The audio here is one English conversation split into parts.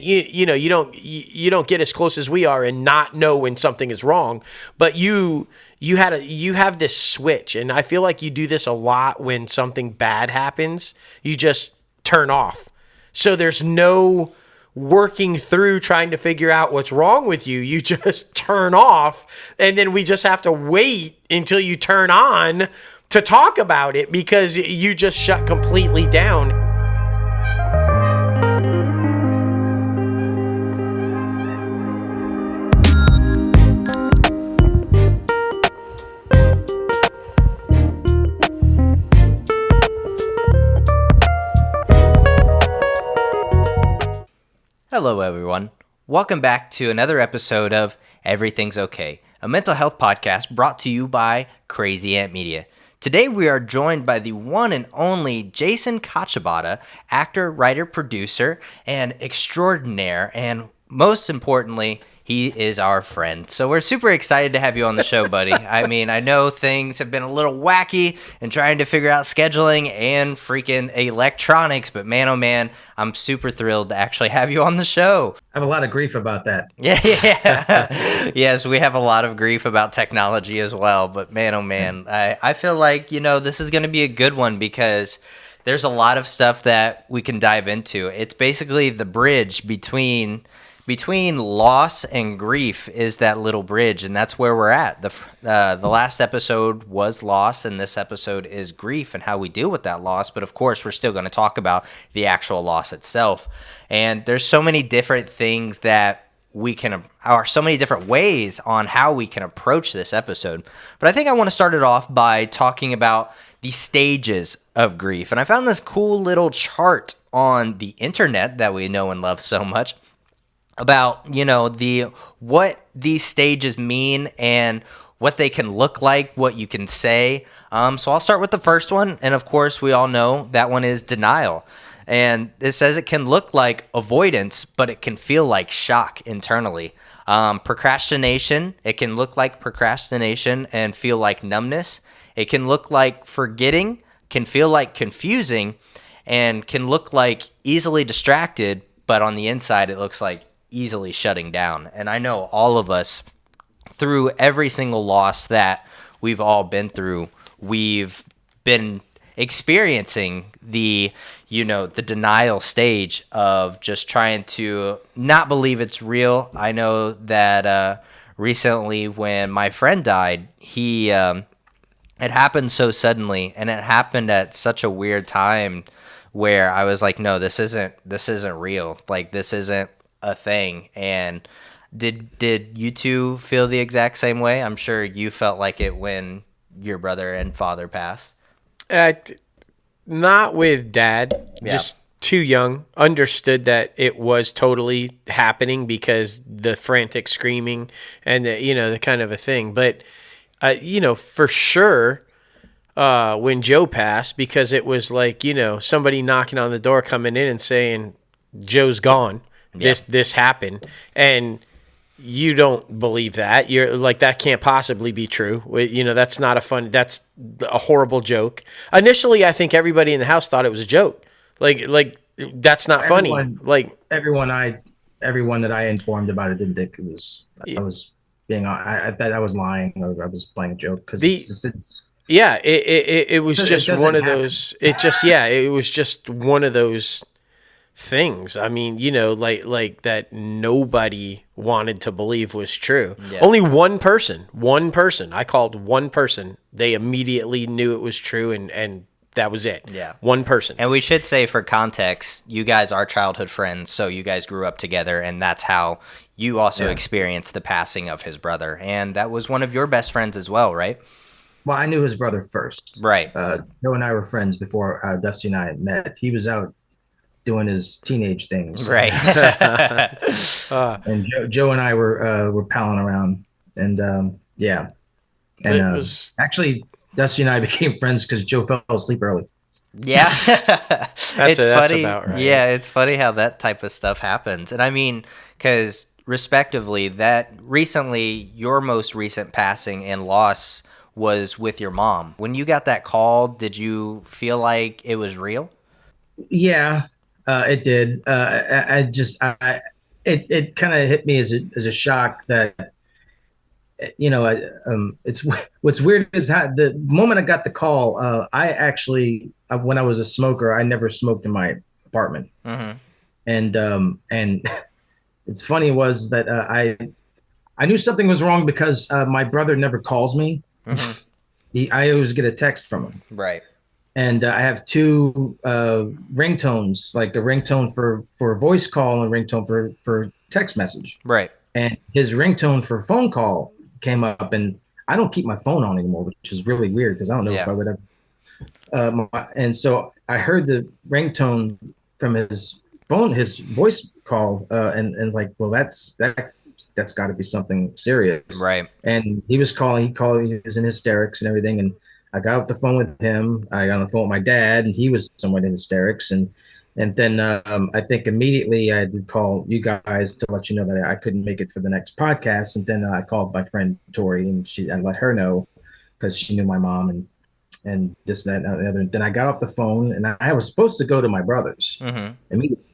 You don't get as close as we are and not know when something is wrong, but you have this switch, and I feel like you do this a lot when something bad happens. You just turn off. So there's no working through trying to figure out what's wrong with you. You just turn off, and then we just have to wait until you turn on to talk about it because you just shut completely down. Hello, everyone. Welcome back to another episode of Everything's Okay, a mental health podcast brought to you by Crazy Ant Media. Today, we are joined by the one and only Jason Cacciabatta, actor, writer, producer, and extraordinaire, and most importantly, he is our friend. So we're super excited to have you on the show, buddy. I mean, I know things have been a little wacky and trying to figure out scheduling and freaking electronics, but man, oh man, I'm super thrilled to actually have you on the show. I have a lot of grief about that. Yeah. Yes, we have a lot of grief about technology as well, but man, oh man, I feel like, this is going to be a good one because there's a lot of stuff that we can dive into. It's basically the bridge between loss and grief is that little bridge, and that's where we're at. The last episode was loss, and this episode is grief and how we deal with that loss. But of course, we're still going to talk about the actual loss itself. And there's so many different things that so many different ways on how we can approach this episode. But I think I want to start it off by talking about the stages of grief. And I found this cool little chart on the internet that we know and love so much about, what these stages mean and what they can look like, what you can say. So I'll start with the first one. And of course, we all know that one is denial. And it says it can look like avoidance, but it can feel like shock internally. Procrastination, it can look like procrastination and feel like numbness. It can look like forgetting, can feel like confusing, and can look like easily distracted, but on the inside, it looks like easily shutting down. And I know all of us, through every single loss that we've all been through, we've been experiencing the denial stage of just trying to not believe it's real. I know that recently when my friend died, it happened so suddenly, and it happened at such a weird time where I was like, no, this isn't real. Like, this isn't a thing. And did you two feel the exact same way? I'm sure you felt like it when your brother and father passed. Not with Dad. Yeah. Just too young. Understood that it was totally happening because the frantic screaming and the kind of a thing. But for sure, when Joe passed, because it was like somebody knocking on the door, coming in and saying Joe's gone. Yeah. This happened, and you don't believe that. You're like, that can't possibly be true. That's not that's a horrible joke. Initially, I think everybody in the house thought it was a joke. Like that's not funny. Like everyone that I informed about it didn't think it was. I was I thought I was lying, or I was playing a joke because it was just one of those. It was just one of those things. I mean, like that nobody wanted to believe was true. Yeah. Only one person. I called one person. They immediately knew it was true, and that was it. Yeah. One person. And we should say, for context, you guys are childhood friends, so you guys grew up together, and that's how you also experienced the passing of his brother. And that was one of your best friends as well, right? Well, I knew his brother first. Right. Joe and I were friends before Dusty and I met. He was out doing his teenage things, right? And Joe and I were palling around, and actually Dusty and I became friends because Joe fell asleep early. Yeah, that's funny. About right. Yeah, it's funny how that type of stuff happens, and I mean, because respectively, that recently your most recent passing and loss was with your mom. When you got that call, did you feel like it was real? Yeah. It did. It kind of hit me as a shock that it's what's weird is how the moment I got the call, I actually when I was a smoker, I never smoked in my apartment, Mm-hmm. and it's funny was that I knew something was wrong because my brother never calls me. Mm-hmm. I always get a text from him. Right. And I have two ringtones, like a ringtone for a voice call and a ringtone for text message. Right. And his ringtone for phone call came up, and I don't keep my phone on anymore, which is really weird because I don't know if Yeah. I would ever. And so I heard the ringtone from his phone, his voice call, and it's like, well, that's got to be something serious. Right. And he was calling. He was in hysterics and everything. And I got off the phone with him. I got on the phone with my dad, and he was somewhat in hysterics. And then I think immediately I did call you guys to let you know that I couldn't make it for the next podcast. And then I called my friend Tori, and I let her know because she knew my mom and this, that, and the other. Then I got off the phone, and I was supposed to go to my brother's Mm-hmm. immediately.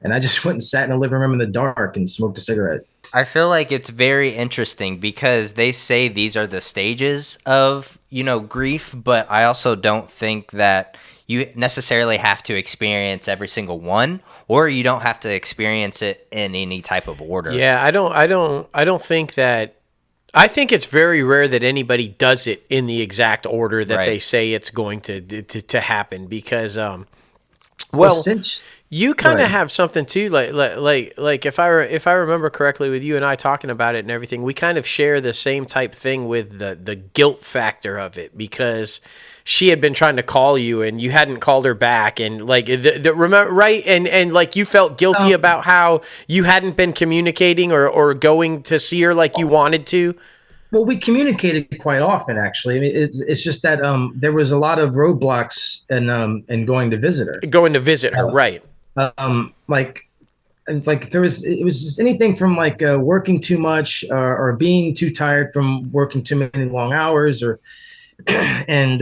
And I just went and sat in the living room in the dark and smoked a cigarette. I feel like it's very interesting because they say these are the stages of, grief, but I also don't think that you necessarily have to experience every single one, or you don't have to experience it in any type of order. Yeah, I don't think that. I think it's very rare that anybody does it in the exact order that Right. they say it's going to happen because, well, since you kind of Right. have something too, like if I remember correctly, with you and I talking about it and everything, we kind of share the same type thing with the guilt factor of it because she had been trying to call you and you hadn't called her back, and like remember, right, and like you felt guilty about how you hadn't been communicating or going to see her like you wanted to. Well, we communicated quite often, actually. I mean, it's just that there was a lot of roadblocks in going to visit her. Going to visit her, right? Like there was it was just anything from like working too much or being too tired from working too many long hours or and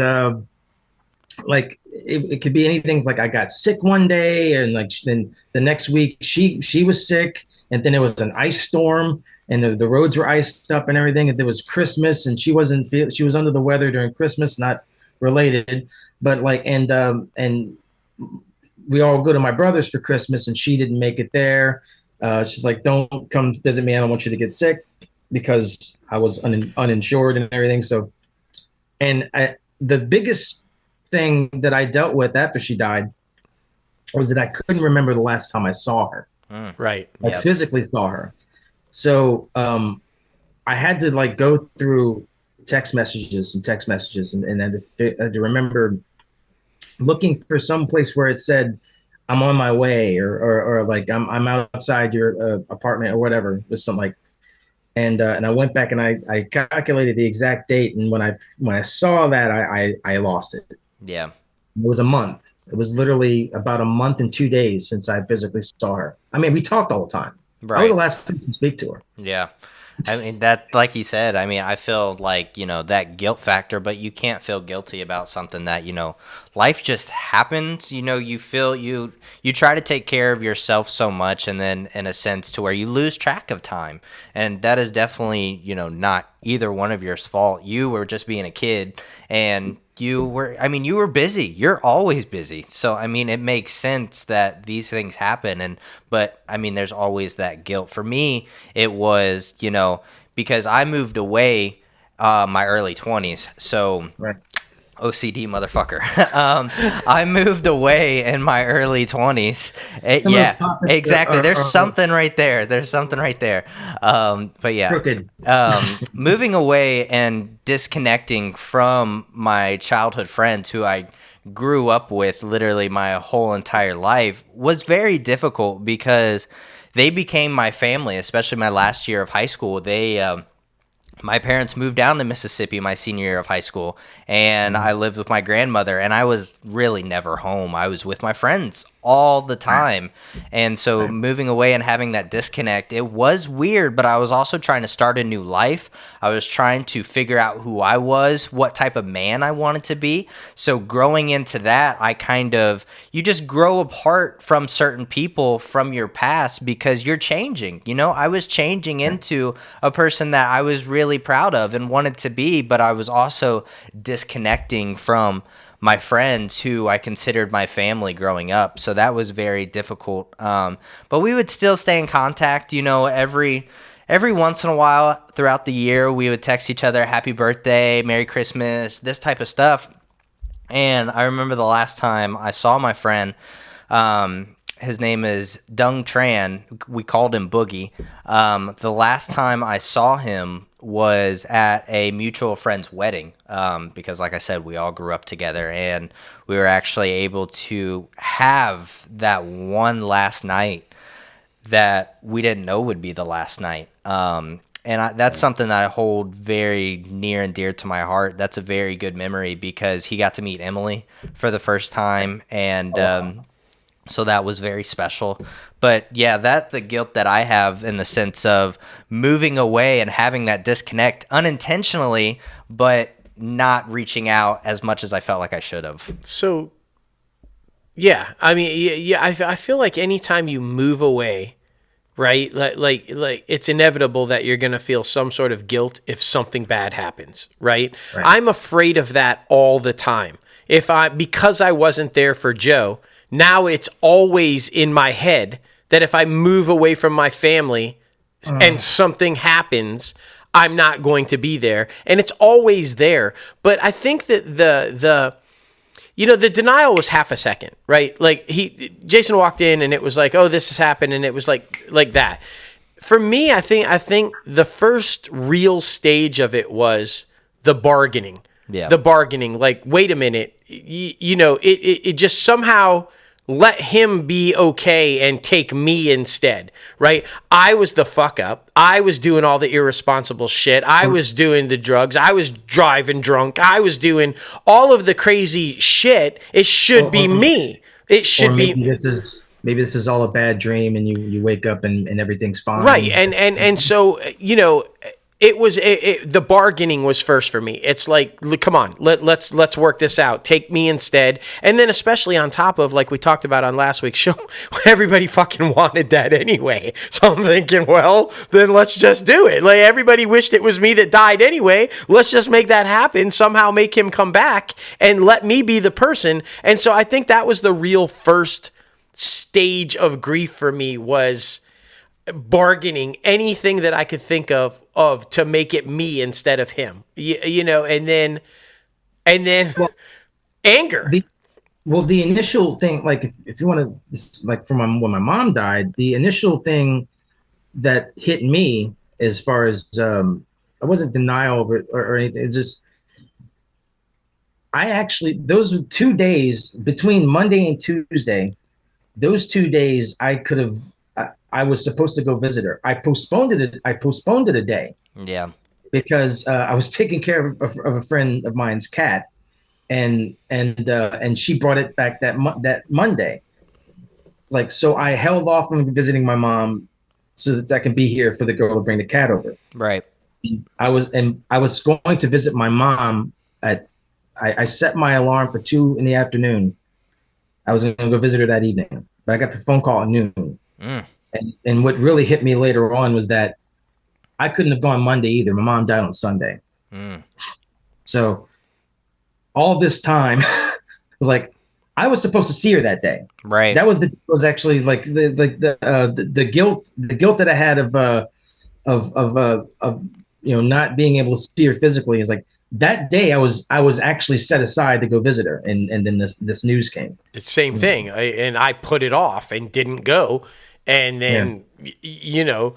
like it could be anything like I got sick one day and like then the next week she was sick and then it was an ice storm and the roads were iced up and everything and there was Christmas and she was under the weather during Christmas, not related, but like and we all go to my brother's for Christmas and she didn't make it there. She's like, don't come visit me, I don't want you to get sick, because I was uninsured and everything. So and the biggest thing that I dealt with after she died was that I couldn't remember the last time I saw her. Right. I physically saw her. So I had to like go through text messages and I had to remember looking for some place where it said I'm on my way or like I'm outside your apartment or whatever, or something like. And I went back and I calculated the exact date, and when I saw that I lost it. Yeah. It was a month. It was literally about a month and 2 days since I physically saw her. I mean, we talked all the time. I was Right. the last person to speak to her. Yeah. I mean, that, like you said, I mean, I feel like, that guilt factor, but you can't feel guilty about something that, life just happens. You feel you try to take care of yourself so much, and then in a sense to where you lose track of time. And that is definitely, not either one of yours fault. You were just being a kid, and you were busy. You're always busy. So, I mean, it makes sense that these things happen. But I mean, there's always that guilt. For me, it was, because I moved away my early 20s. So Right. OCD motherfucker. I moved away in my early 20s. Yeah, topics exactly. There's are something right there. But yeah, crooked. moving away and disconnecting from my childhood friends who I grew up with literally my whole entire life was very difficult because they became my family, especially my last year of high school. My parents moved down to Mississippi my senior year of high school, and I lived with my grandmother, and I was really never home. I was with my friends all the time. And so moving away and having that disconnect, it was weird, but I was also trying to start a new life. I was trying to figure out who I was, what type of man I wanted to be. So growing into that, you just grow apart from certain people from your past because you're changing. I was changing into a person that I was really proud of and wanted to be, but I was also disconnecting from my friends who I considered my family growing up. So that was very difficult. But we would still stay in contact, every once in a while throughout the year. We would text each other, happy birthday, Merry Christmas, this type of stuff. And I remember the last time I saw my friend, his name is Dung Tran. We called him Boogie. The last time I saw him was at a mutual friend's wedding, because like I said, we all grew up together, and we were actually able to have that one last night that we didn't know would be the last night. That's something that I hold very near and dear to my heart. That's a very good memory because he got to meet Emily for the first time, and so that was very special. But yeah, that's the guilt that I have in the sense of moving away and having that disconnect unintentionally, but not reaching out as much as I felt like I should have. So, yeah, I mean, yeah, I feel like anytime you move away, right, like it's inevitable that you're gonna feel some sort of guilt if something bad happens, right? I'm afraid of that all the time. Because I wasn't there for Joe. Now it's always in my head that if I move away from my family and something happens, I'm not going to be there. And it's always there. But I think that the denial was half a second, right? Like Jason walked in and it was like, oh, this has happened. And it was like that. For me, I think the first real stage of it was the bargaining. Yeah. The bargaining. Like, wait a minute, it just somehow let him be okay and take me instead, right? I was the fuck up. I was doing all the irresponsible shit. I was doing the drugs. I was driving drunk. I was doing all of the crazy shit. It should be me. It should be. Maybe this is all a bad dream, and you wake up and everything's fine. Right, and so it was the bargaining was first for me. It's like, come on, let's work this out. Take me instead. And then especially on top of, like we talked about on last week's show, everybody fucking wanted that anyway. So I'm thinking, well, then let's just do it. Like, everybody wished it was me that died anyway. Let's just make that happen. Somehow make him come back and let me be the person. And so I think that was the real first stage of grief for me, was bargaining anything that I could think of to make it me instead of him, and then well, anger. The initial thing, like if you want to, like from when my mom died, the initial thing that hit me as far as I wasn't denial or anything. It just, those were 2 days between Monday and Tuesday. Those 2 days I was supposed to go visit her. I postponed it a day. Yeah. Because I was taking care of a friend of mine's cat, and she brought it back that Monday. Like, so I held off from visiting my mom so that I can be here for the girl to bring the cat over. Right. I was going to visit my mom I set my alarm for 2 p.m. I was going to go visit her that evening, but I got the phone call at noon. And what really hit me later on was that I couldn't have gone Monday either. My mom died on Sunday. So all this time was like, I was supposed to see her that day. Right. That was actually like the guilt that I had of not being able to see her physically is like, that day I was actually set aside to go visit her, and then this news came. The same thing, and I put it off and didn't go, and then you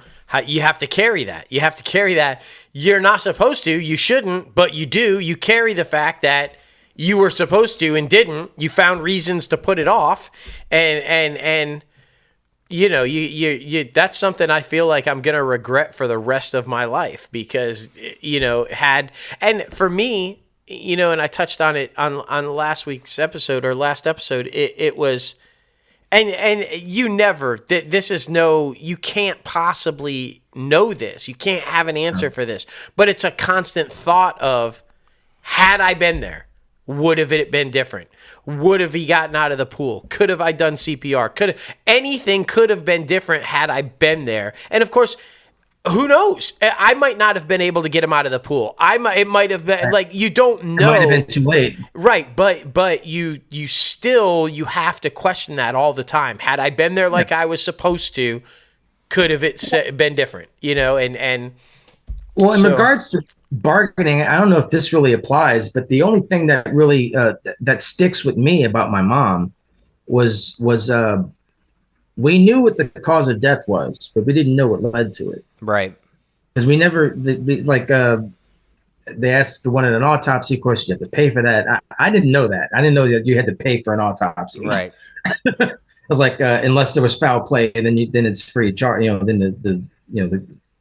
have to carry that. You have to carry that. You're not supposed to. You shouldn't, but you do. You carry the fact that you were supposed to and didn't. You found reasons to put it off, and you that's something I feel like I'm going to regret for the rest of my life, because, and for me, and I touched on it on last episode, it was, And you never, this is no, you can't possibly know this. You can't have an answer for this. But it's a constant thought of, had I been there, would have it been different? Would have he gotten out of the pool? Could have I done CPR? Anything could have been different had I been there. And of course, who knows? I might not have been able to get him out of the pool. It might have been like, you don't know. It might have been too late. Right, but you still, you have to question that all the time. Had I been there like I was supposed to, could have it been different? And well, in regards to bargaining, I don't know if this really applies, but the only thing that really that sticks with me about my mom was we knew what the cause of death was, but we didn't know what led to it. Right. Because we never they asked if we wanted an autopsy. Of course, you have to pay for that. I didn't know that. I didn't know that you had to pay for an autopsy. Right. I was like, unless there was foul play, and then it's free of charge. Then the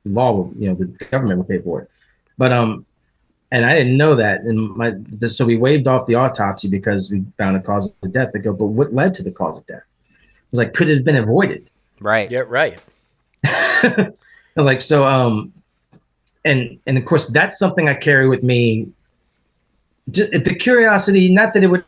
law will, the government will pay for it. But and I didn't know that, and so we waived off the autopsy because we found a cause of death. They go, but what led to the cause of death? I was like, could it have been avoided? Right. Yeah, right. I was like, so and of course that's something I carry with me. Just the curiosity, not that it would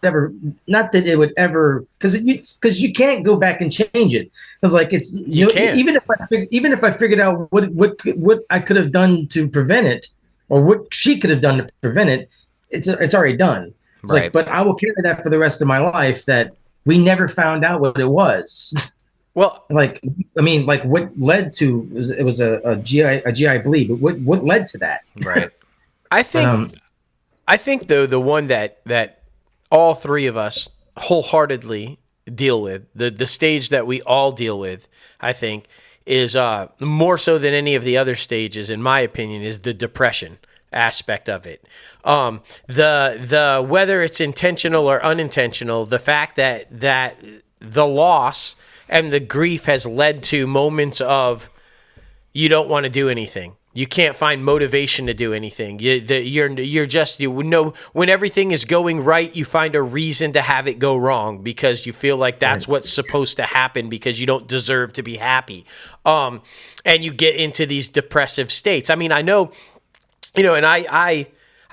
ever, because you can't go back and change it. It's like even if I figured out what I could have done to prevent it, or what she could have done to prevent it, it's already done. It's right. like, but I will carry that for the rest of my life, that we never found out what it was. Well, what led to it was a GI bleed, but what led to that? Right. I think though the one that all three of us wholeheartedly deal with, the stage that we all deal with, I think, is more so than any of the other stages, in my opinion, is the depression aspect of it. The whether it's intentional or unintentional, the fact that the loss and the grief has led to moments of you don't want to do anything. You can't find motivation to do anything. When everything is going right, you find a reason to have it go wrong because you feel like that's what's supposed to happen because you don't deserve to be happy. And you get into these depressive states. I mean, I know, and I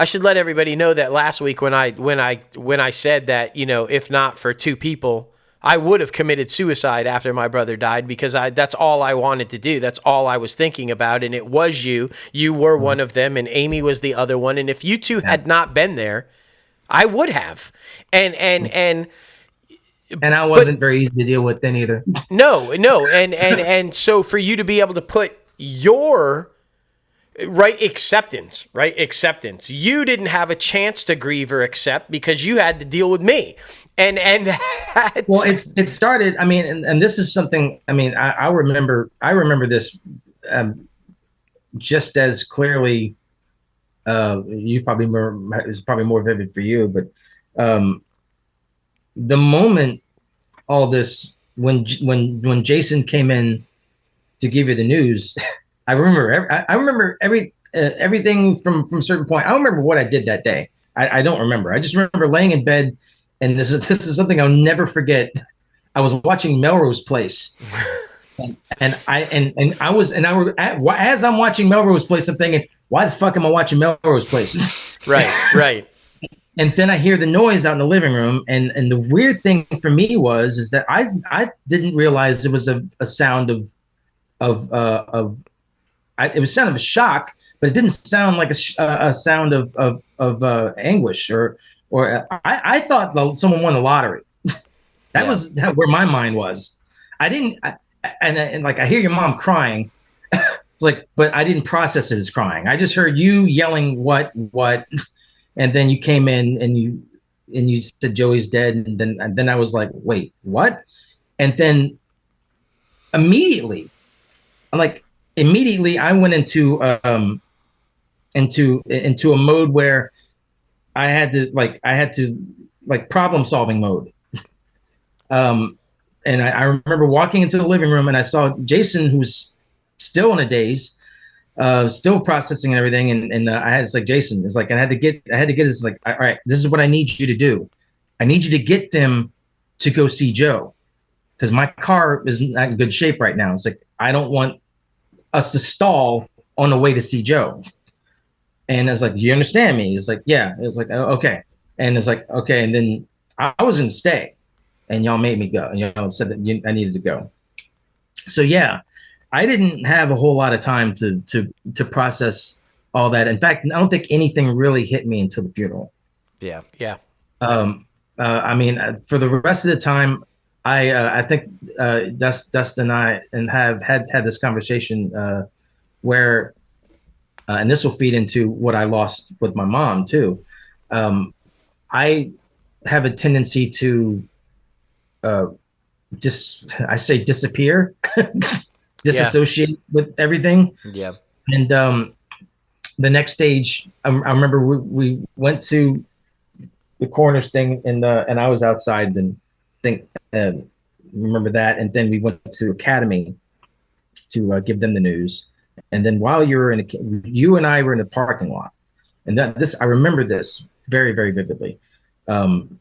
should let everybody know that last week when I said that, if not for two people, I would have committed suicide after my brother died because that's all I wanted to do. That's all I was thinking about. And it was you. You were one of them, and Amy was the other one. And if you two had not been there, I would have. And I wasn't very easy to deal with then either. No. And so for you to be able to put your acceptance. You didn't have a chance to grieve or accept because you had to deal with me. And well, it started. I mean, and this is something. I mean, I remember this just as clearly. You probably it's probably more vivid for you, but the moment all this when Jason came in to give you the news, I remember everything from a certain point. I don't remember what I did that day. I don't remember. I just remember laying in bed. And this is something I'll never forget. I was watching Melrose Place, as I'm watching Melrose Place, I'm thinking, why the fuck am I watching Melrose Place? Right. And then I hear the noise out in the living room, and the weird thing for me is that I didn't realize it was a sound it was a sound of a shock, but it didn't sound like a sound of anguish or I thought someone won the lottery. That was where my mind was. I didn't, and I hear your mom crying. It's like, but I didn't process it as crying. I just heard you yelling, what, and then you came in and you said Joey's dead, and then I was like, wait, what? And then immediately I went into a mode where I had to problem solving mode. And I remember walking into the living room and I saw Jason, who's still in a daze, still processing and everything. And I had, it's like, Jason, it's like, I had to get this, like, all right, this is what I need you to do. I need you to get them to go see Joe. because my car is not in good shape right now. It's like, I don't want us to stall on the way to see Joe. And it's like, you understand me? It's like, yeah. It's like, oh, okay. And it's like, okay. And then I was going to stay, and y'all made me go. Said that I needed to go. So yeah, I didn't have a whole lot of time to process all that. In fact, I don't think anything really hit me until the funeral. Yeah. Yeah. I mean, for the rest of the time, I think Dustin and I have had this conversation where, and this will feed into what I lost with my mom too. I have a tendency to just, I say, disappear, disassociate with everything. Yeah. And the next stage, I remember we went to the coroner's thing, and I was outside, and think remember that, and then we went to Academy to give them the news, and then while you and I were in the parking lot, and I remember this very, very vividly. And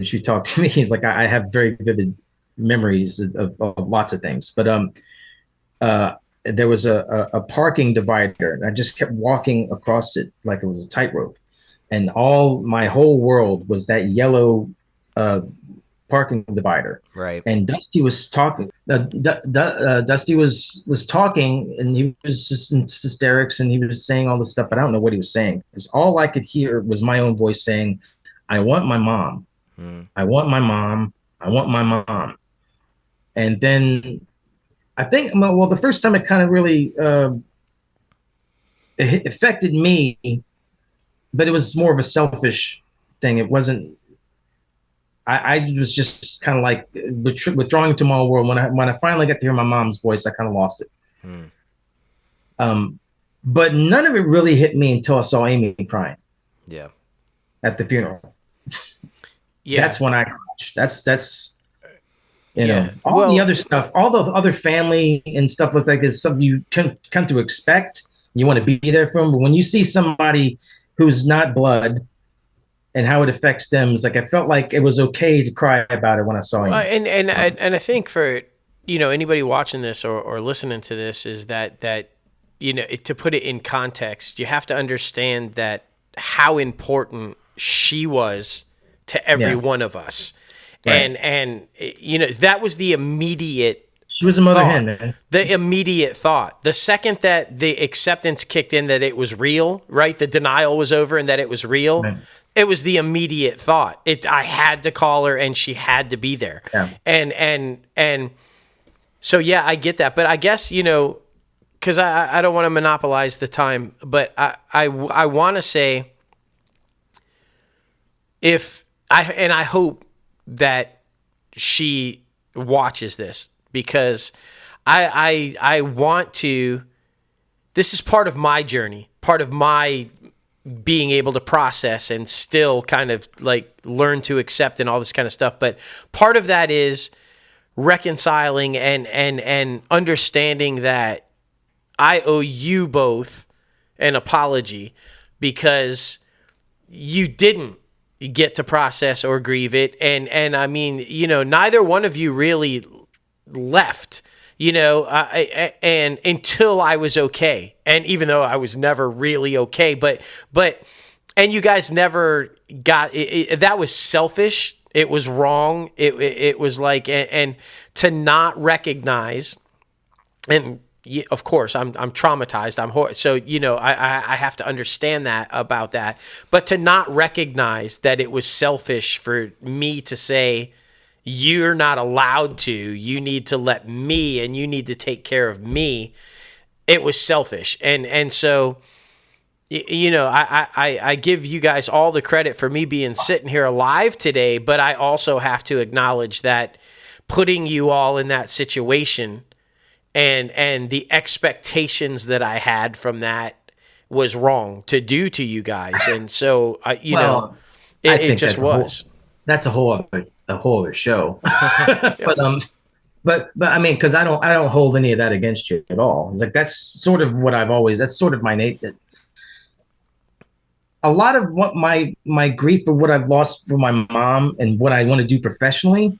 she talked to me. He's like, I have very vivid memories of lots of things, but there was a parking divider, and I just kept walking across it like it was a tightrope, and my whole world was that yellow parking divider. Right. And Dusty was talking. Dusty was talking, and he was just in hysterics, and he was saying all this stuff, but I don't know what he was saying, because all I could hear was my own voice saying, "I want my mom. I want my mom. I want my mom." And then I think, well, the first time it kind of really it affected me, but it was more of a selfish thing. It wasn't. I was just kind of like withdrawing to my own world. When I finally got to hear my mom's voice, I kind of lost it. But none of it really hit me until I saw Amy crying. Yeah. At the funeral. Yeah. That's when I crashed. That's you know, Well, the other stuff, all the other family and stuff like that is something you can come to expect. You want to be there for them, but when you see somebody who's not blood and how it affects them, it's like I felt like it was okay to cry about it when I saw him. And I think for anybody watching this or listening to this is that to put it in context, you have to understand that how important she was to every one of us. Right. And that was the immediate. She was a mother hen, man. The immediate thought. The second that the acceptance kicked in that it was real, right? The denial was over and that it was real. Right. It was the immediate thought. I had to call her and she had to be there. Yeah. And so yeah, I get that. But I guess because I don't want to monopolize the time, but I want to say I hope that she watches this, because I want to. This is part of my journey, part of my being able to process and still kind of like learn to accept and all this kind of stuff. But part of that is reconciling and understanding that I owe you both an apology, because you didn't get to process or grieve it. And I mean, neither one of you really left, and until I was okay. And even though I was never really okay, and you guys never got it, that was selfish. It was wrong. It was like, and to not recognize, and of course I'm traumatized. So I have to understand that about that. But to not recognize that it was selfish for me to say, you're not allowed to. You need to let me, and you need to take care of me. It was selfish, and so I give you guys all the credit for me being sitting here alive today. But I also have to acknowledge that putting you all in that situation. And the expectations that I had from that was wrong to do to you guys, and so it just was. That's a whole other show. But I mean, because I don't hold any of that against you at all. It's like that's sort of my innate. A lot of what my grief for what I've lost for my mom and what I want to do professionally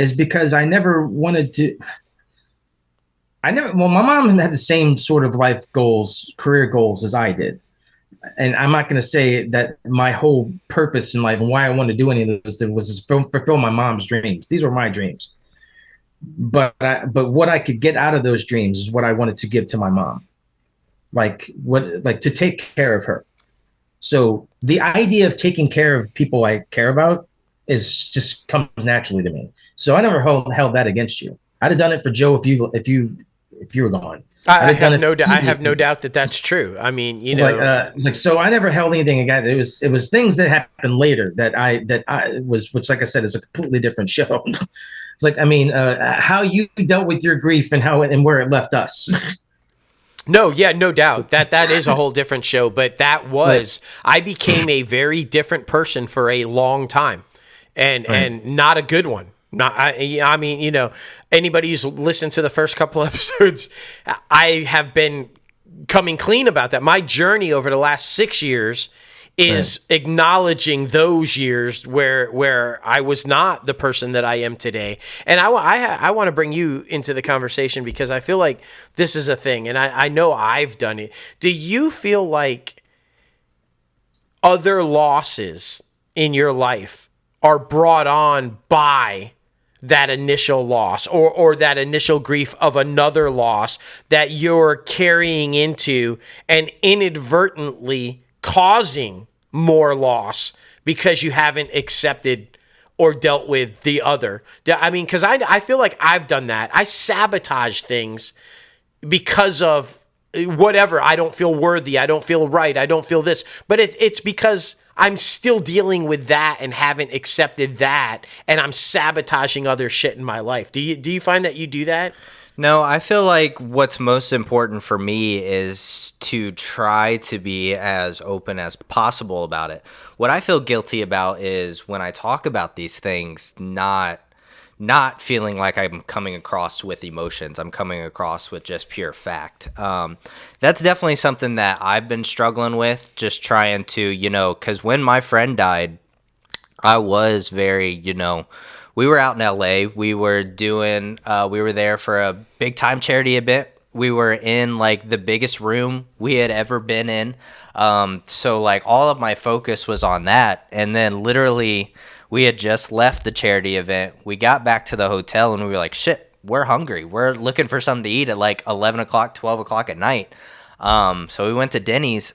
is because I never wanted to. Well, my mom had the same sort of life goals, career goals as I did. And I'm not going to say that my whole purpose in life and why I wanted to do any of those was to fulfill my mom's dreams. These were my dreams. But what I could get out of those dreams is what I wanted to give to my mom. Like to take care of her. So the idea of taking care of people I care about is just comes naturally to me. So I never held that against you. I'd have done it for Joe if you were gone. I have no doubt that that's true. I mean, it's like so. I never held anything against it. It was things that happened later that I was, which, like I said, is a completely different show. It's like, I mean, how you dealt with your grief and how and where it left us. No, yeah, no doubt that is a whole different show. But I became a very different person for a long time, and not a good one. Not, I mean, anybody who's listened to the first couple episodes, I have been coming clean about that. My journey over the last 6 years is acknowledging those years where I was not the person that I am today. And I want to bring you into the conversation because I feel like this is a thing, and I know I've done it. Do you feel like other losses in your life are brought on by that initial loss or that initial grief of another loss that you're carrying into and inadvertently causing more loss because you haven't accepted or dealt with the other? I mean, because I feel like I've done that. I sabotage things because of whatever. I don't feel worthy. I don't feel right. I don't feel this. But it's because I'm still dealing with that and haven't accepted that, and I'm sabotaging other shit in my life. Do you find that you do that? No, I feel like what's most important for me is to try to be as open as possible about it. What I feel guilty about is when I talk about these things, not feeling like I'm coming across with emotions. I'm coming across with just pure fact. That's definitely something that I've been struggling with, just trying to, because when my friend died, I was very, we were out in LA. We were there for a big time charity event. We were in like the biggest room we had ever been in. So like all of my focus was on that. And then literally we had just left the charity event. We got back to the hotel and we were like, shit, we're hungry. We're looking for something to eat at like 11 o'clock, 12 o'clock at night. So we went to Denny's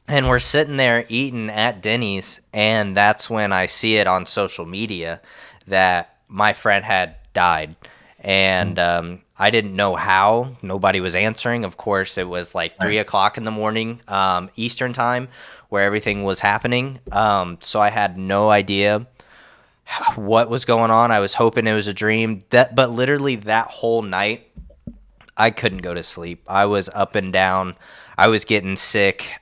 and we're sitting there eating at Denny's. And that's when I see it on social media that my friend had died. And I didn't know how. Nobody was answering. Of course, it was like 3 o'clock in the morning Eastern time where everything was happening. So I had no idea what was going on. I was hoping it was a dream. But literally that whole night, I couldn't go to sleep. I was up and down. I was getting sick.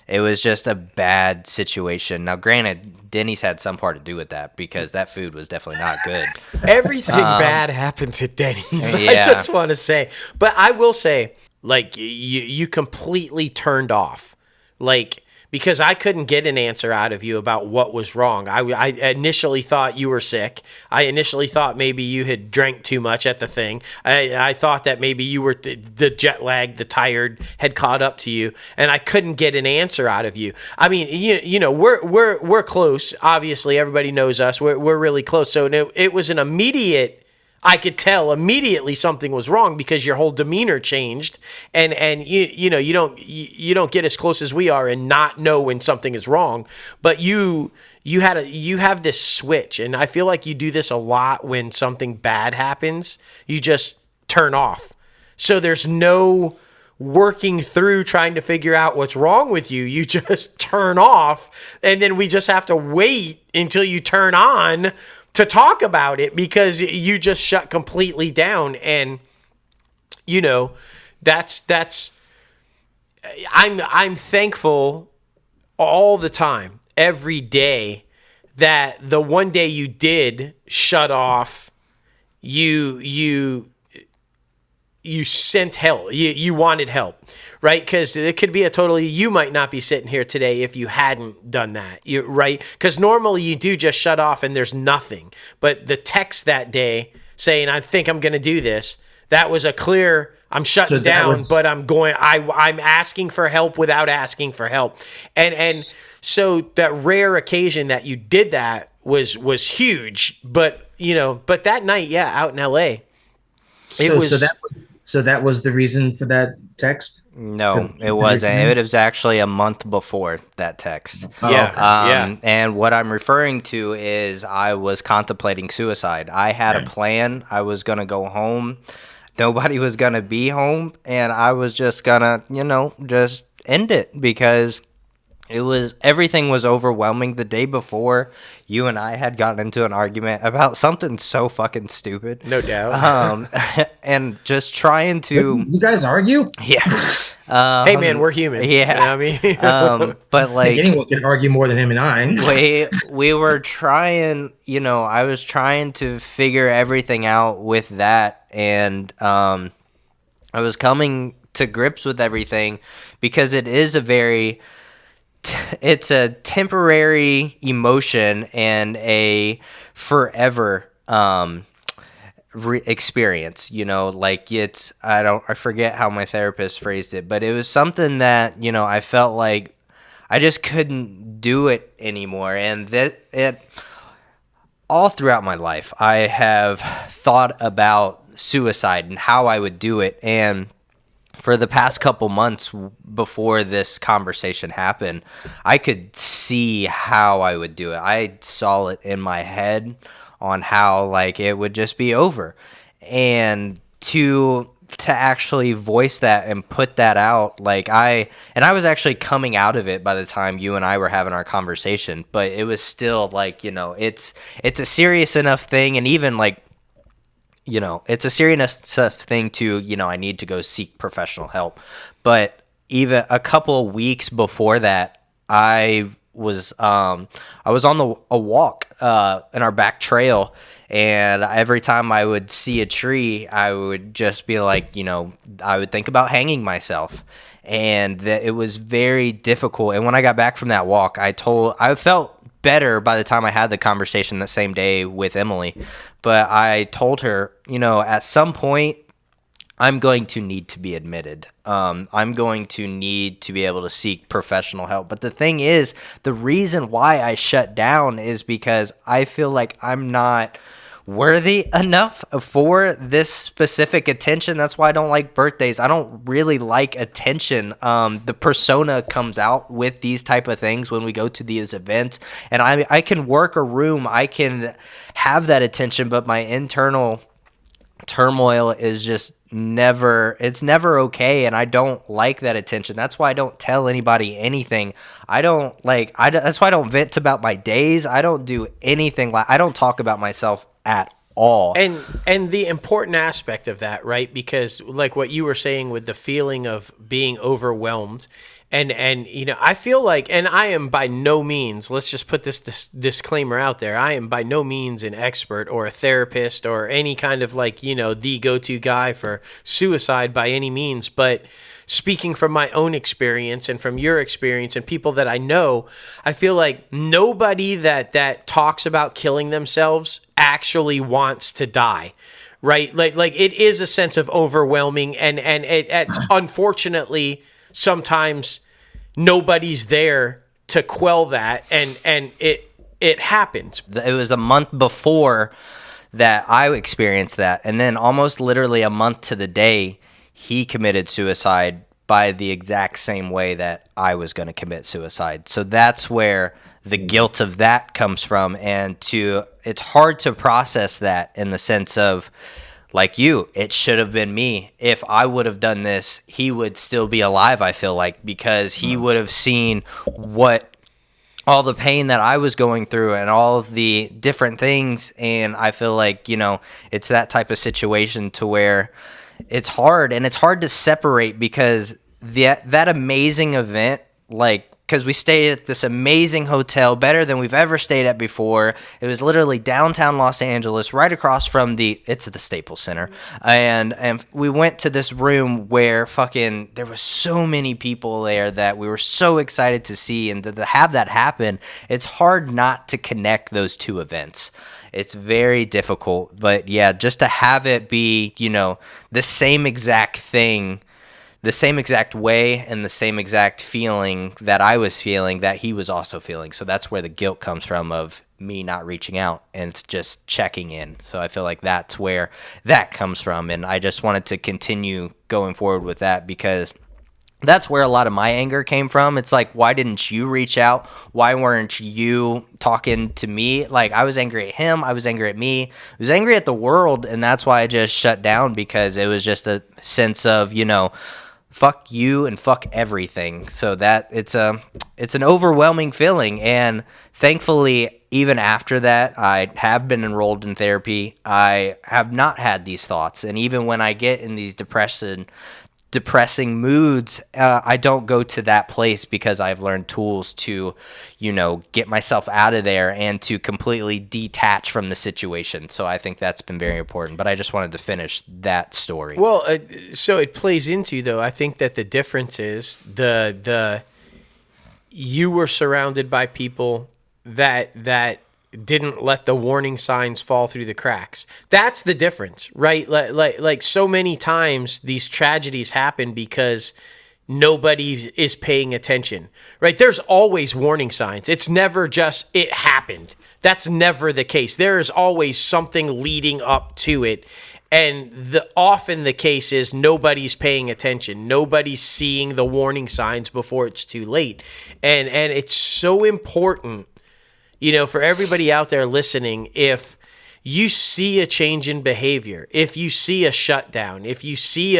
It was just a bad situation. Now, granted, Denny's had some part to do with that because that food was definitely not good. Everything bad happens at Denny's. Yeah. I just want to say. But I will say, like, you completely turned off. Like, because I couldn't get an answer out of you about what was wrong. I initially thought you were sick. I initially thought maybe you had drank too much at the thing. I thought that maybe you were the jet lag, the tired had caught up to you, and I couldn't get an answer out of you. I mean, we're close. Obviously, everybody knows us. We're really close. So it was an immediate. I could tell immediately something was wrong because your whole demeanor changed, and you don't get as close as we are and not know when something is wrong. But you have this switch, and I feel like you do this a lot when something bad happens. You just turn off. So there's no working through trying to figure out what's wrong with you. You just turn off, and then we just have to wait until you turn on to talk about it because you just shut completely down. And that's I'm thankful all the time, every day, that the one day you did shut off, you you sent help. You wanted help, right? Because it could be you might not be sitting here today if you hadn't done that, right? Because normally you do just shut off and there's nothing. But the text that day saying, I think I'm going to do this, that was a clear, I'm shutting down, but I'm asking for help without asking for help. And so that rare occasion that you did that was huge. But, but that night, out in LA, so that was the reason for that text? No, it wasn't. It was actually a month before that text. Yeah. And what I'm referring to is I was contemplating suicide. I had a plan. I was going to go home. Nobody was going to be home. And I was just going to, just end it because everything was overwhelming. The day before, you and I had gotten into an argument about something so fucking stupid. No doubt. And just trying to... You guys argue? Yeah. Hey man, we're human. Yeah. You know what I mean? But like anyone can argue more than him and I. we were trying, I was trying to figure everything out with that, and I was coming to grips with everything because it is it's a temporary emotion and a forever experience, like I forget how my therapist phrased it, but it was something that, I felt like I just couldn't do it anymore. And that all throughout my life, I have thought about suicide and how I would do it. And for the past couple months before this conversation happened, I could see how I would do it. I saw it in my head on how like it would just be over. And to actually voice that and put that out, like I was actually coming out of it by the time you and I were having our conversation, but it was still like, it's a serious enough thing. And even like, it's a serious enough thing to, I need to go seek professional help. But even a couple of weeks before that, I was on a walk in our back trail, and every time I would see a tree, I would just be like, I would think about hanging myself, and it was very difficult. And when I got back from that walk, I felt better by the time I had the conversation that same day with Emily, but I told her, at some point, I'm going to need to be admitted. I'm going to need to be able to seek professional help. But the thing is, the reason why I shut down is because I feel like I'm not worthy enough for this specific attention. That's why I don't like birthdays. I don't really like attention. The persona comes out with these type of things when we go to these events. And I can work a room. I can have that attention, but my internal turmoil is just never okay, and I don't like that attention. That's why I don't tell anybody anything. That's why I don't vent about my days. I don't do anything. I don't talk about myself at all. And the important aspect of that, right? Because like what you were saying with the feeling of being overwhelmed, and I feel like, and I am by no means, let's just put this disclaimer out there, I am by no means an expert or a therapist or any kind of the go-to guy for suicide by any means, but speaking from my own experience and from your experience and people that I know, I feel like nobody that talks about killing themselves actually wants to die. Right? Like it is a sense of overwhelming, and it's unfortunately sometimes nobody's there to quell that, and it happens. It was a month before that I experienced that, and then almost literally a month to the day, he committed suicide by the exact same way that I was going to commit suicide. So that's where the guilt of that comes from, and it's hard to process that in the sense of, like it should have been me. If I would have done this, he would still be alive, I feel like, because he would have seen all the pain that I was going through and all of the different things. And I feel like, it's that type of situation to where it's hard, and it's hard to separate, because that amazing event, like because we stayed at this amazing hotel, better than we've ever stayed at before. It was literally downtown Los Angeles, right across from it's the Staples Center. And we went to this room where fucking there was so many people there that we were so excited to see, and to have that happen, it's hard not to connect those two events. It's very difficult, but yeah, just to have it be, the same exact thing, the same exact way and the same exact feeling that I was feeling, that he was also feeling. So that's where the guilt comes from, of me not reaching out, and it's just checking in. So I feel like that's where that comes from. And I just wanted to continue going forward with that, because that's where a lot of my anger came from. It's like, why didn't you reach out? Why weren't you talking to me? Like, I was angry at him. I was angry at me. I was angry at the world. And that's why I just shut down, because it was just a sense of, fuck you and fuck everything. So that it's an overwhelming feeling. And thankfully, even after that, I have been enrolled in therapy. I have not had these thoughts. And even when I get in these depressing moods, I don't go to that place, because I've learned tools to, get myself out of there and to completely detach from the situation. So I think that's been very important. But I just wanted to finish that story. Well, so it plays into, though, I think that the difference is you were surrounded by people that didn't let the warning signs fall through the cracks. That's the difference, right? Like so many times these tragedies happen because nobody is paying attention, right? There's always warning signs. It's never just, it happened. That's never the case. There is always something leading up to it. And often the case is nobody's paying attention. Nobody's seeing the warning signs before it's too late. And it's so important, for everybody out there listening, if you see a change in behavior, if you see a shutdown, if you see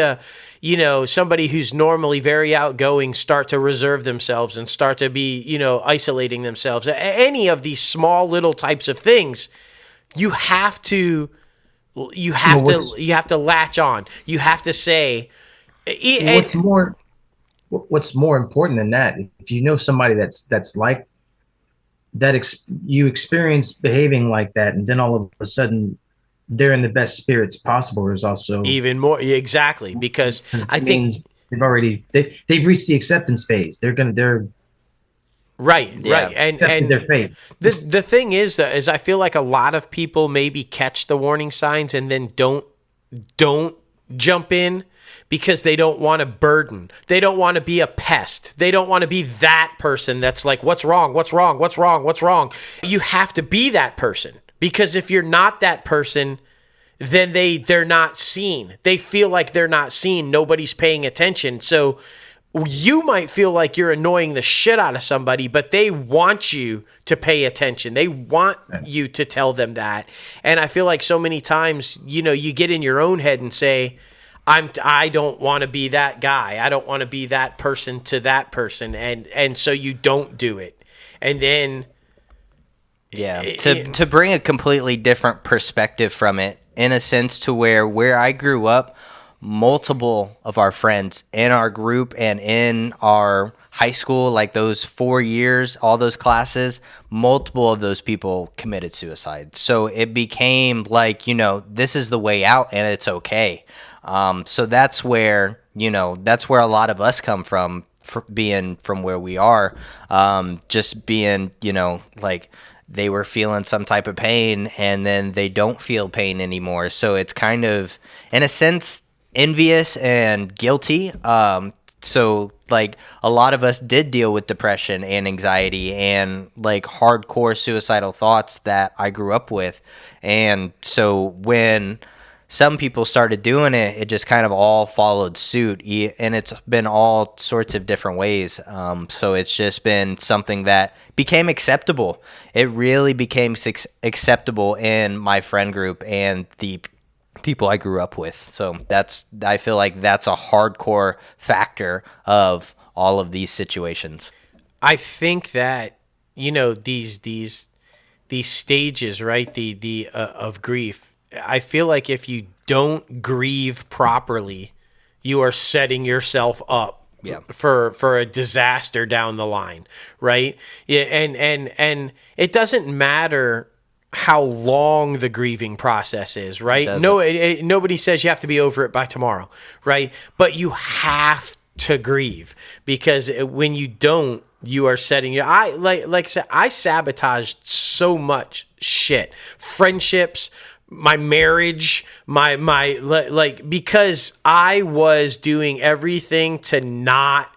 somebody who's normally very outgoing start to reserve themselves and start to be, isolating themselves, any of these small little types of things, you have to latch on. You have to say, what's more important than that, if you know somebody that's like that, you experience behaving like that, and then all of a sudden they're in the best spirits possible, is also even more. Exactly, because I think they've reached the acceptance phase. They're right, and their fate. The thing is I feel like a lot of people maybe catch the warning signs and then don't jump in, because they don't want to burden. They don't want to be a pest. They don't want to be that person that's like, what's wrong? What's wrong? What's wrong? What's wrong? You have to be that person, because if you're not that person, then they're not seen. They feel like they're not seen. Nobody's paying attention. So you might feel like you're annoying the shit out of somebody, but they want you to pay attention. They want you to tell them that. And I feel like so many times, you get in your own head and say, I don't want to be that guy. I don't want to be that person to that person. And so you don't do it. And then to bring a completely different perspective from it, in a sense, to where I grew up, multiple of our friends in our group and in our high school, like those 4 years, all those classes, multiple of those people committed suicide. So it became like, this is the way out, and it's okay. So that's where a lot of us come from, being from where we are, just being, like they were feeling some type of pain and then they don't feel pain anymore. So it's kind of, in a sense, envious and guilty. So like a lot of us did deal with depression and anxiety and like hardcore suicidal thoughts that I grew up with. And so when some people started doing it, it just kind of all followed suit, and it's been all sorts of different ways. So it's just been something that became acceptable. It really became acceptable in my friend group and the people I grew up with. So I feel like that's a hardcore factor of all of these situations. I think that, these stages, right? The of grief. I feel like if you don't grieve properly, you are setting yourself up Yeah. for a disaster down the line, right? Yeah, and it doesn't matter how long the grieving process is, right? doesn't. No, nobody says you have to be over it by tomorrow, right? But you have to grieve, because when you don't, you are setting your like I said, I sabotaged so much shit, friendships, my marriage, my like, because I was doing everything to not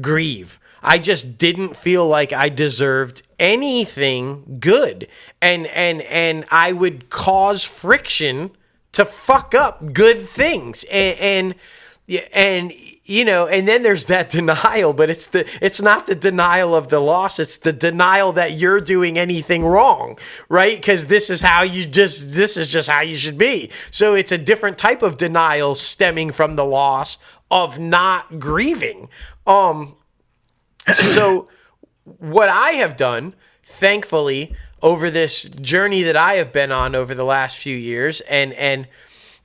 grieve. I just didn't feel like I deserved anything good, and I would cause friction to fuck up good things, and and then there's that denial, but it's not the denial of the loss, it's the denial that you're doing anything wrong, right? Because this is just how you should be. So it's a different type of denial stemming from the loss of not grieving. So what I have done, thankfully, over this journey that I have been on over the last few years, and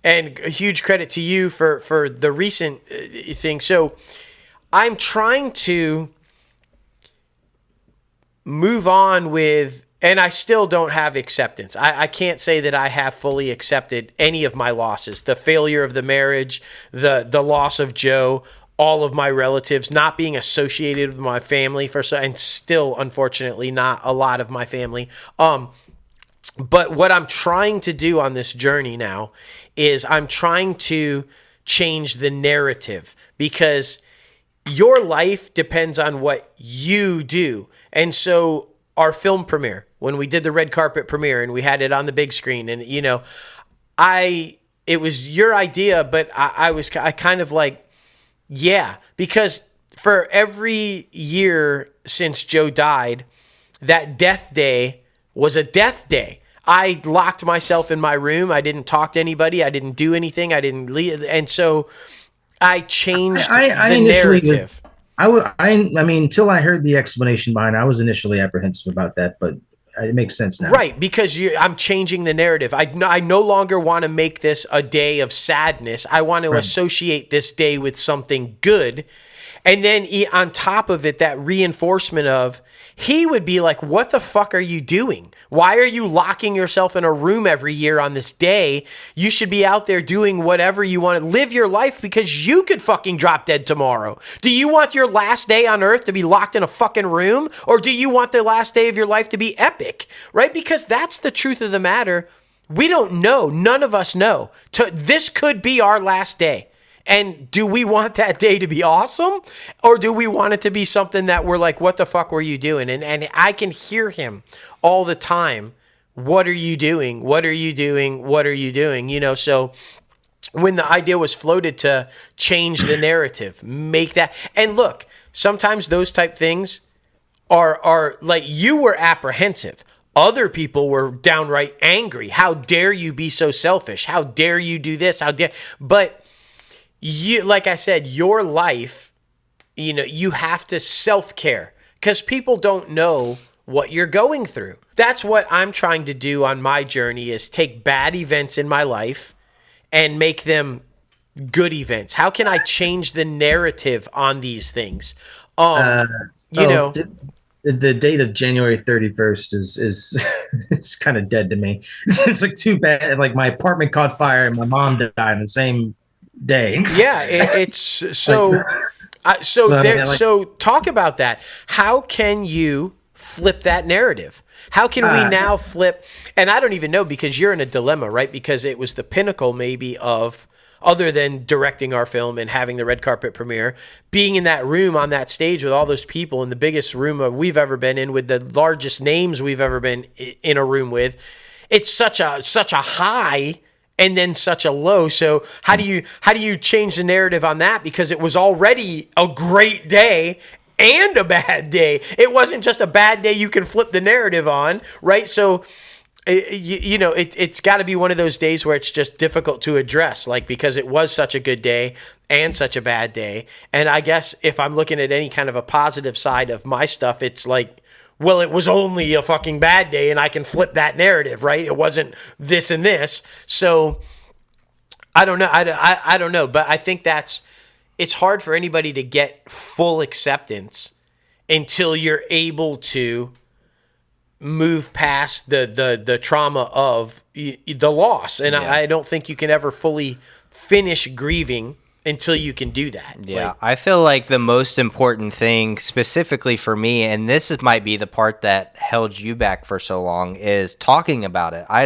a huge credit to you for the recent thing. So I'm trying to move on with, and I still don't have acceptance. I can't say that I have fully accepted any of my losses. The failure of the marriage, the loss of Joe, all of my relatives, not being associated with my family and still, unfortunately, not a lot of my family. But what I'm trying to do on this journey now is I'm trying to change the narrative, because your life depends on what you do. And so our film premiere, when we did the red carpet premiere and we had it on the big screen, and it was your idea, but I kind of like, yeah, because for every year since Joe died, that death day was a death day. I locked myself in my room. I didn't talk to anybody. I didn't do anything. I didn't leave. And so I changed the narrative. I mean, until I heard the explanation behind it, I was initially apprehensive about that, but it makes sense now. Right, because I'm changing the narrative. I no longer want to make this a day of sadness. I want to associate this day with something good. And then on top of it, that reinforcement of, he would be like, what the fuck are you doing? Why are you locking yourself in a room every year on this day? You should be out there doing whatever you want to. Live your life, because you could fucking drop dead tomorrow. Do you want your last day on earth to be locked in a fucking room? Or do you want the last day of your life to be epic? Right? Because that's the truth of the matter. We don't know. None of us know. This could be our last day. And do we want that day to be awesome? Or do we want it to be something that we're like, what the fuck were you doing? And I can hear him all the time. What are you doing? What are you doing? What are you doing? So when the idea was floated to change the narrative, make that. And look, sometimes those type things are like, you were apprehensive. Other people were downright angry. How dare you be so selfish? How dare you do this? But you, like I said, your life, you have to self-care, because people don't know what you're going through. That's what I'm trying to do on my journey, is take bad events in my life and make them good events. How can I change the narrative on these things? The date of January 31st is it's kind of dead to me. It's like too bad. Like, my apartment caught fire and my mom died on the same day. Yeah, it's so. So talk about that. How can you flip that narrative? How can we now flip? And I don't even know, because you're in a dilemma, right? Because it was the pinnacle, maybe, of, other than directing our film and having the red carpet premiere, being in that room on that stage with all those people, in the biggest room we've ever been in, with the largest names we've ever been in a room with. It's such a high. And then such a low. So how do you change the narrative on that? Because it was already a great day and a bad day. It wasn't just a bad day you can flip the narrative on, right? So it's got to be one of those days where it's just difficult to address, like, because it was such a good day and such a bad day. And I guess if I'm looking at any kind of a positive side of my stuff, it's like, well, it was only a fucking bad day, and I can flip that narrative, right? It wasn't this and this. So I don't know. I don't know. But I think it's hard for anybody to get full acceptance until you're able to move past the trauma of the loss. And I don't think you can ever fully finish grieving until you can do that. Yeah, I feel like the most important thing specifically for me, and might be the part that held you back for so long, is talking about it. I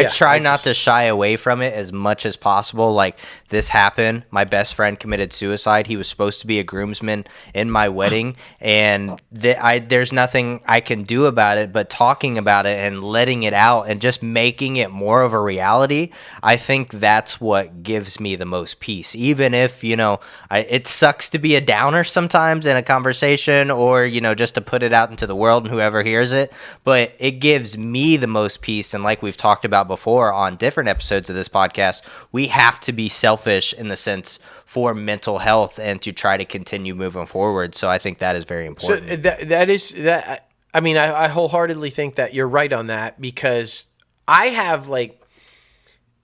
try not to shy away from it as much as possible. Like, this happened. My best friend committed suicide. He was supposed to be a groomsman in my wedding, and there's nothing I can do about it, but talking about it and letting it out and just making it more of a reality, I think that's what gives me the most peace. Even if, it sucks to be a downer sometimes in a conversation, or, just to put it out into the world and whoever hears it, but it gives me the most peace. And like we've talked about before on different episodes of this podcast, we have to be selfish in the sense for mental health and to try to continue moving forward. So I think that is very important. So that is that. I mean, I wholeheartedly think that you're right on that, because I have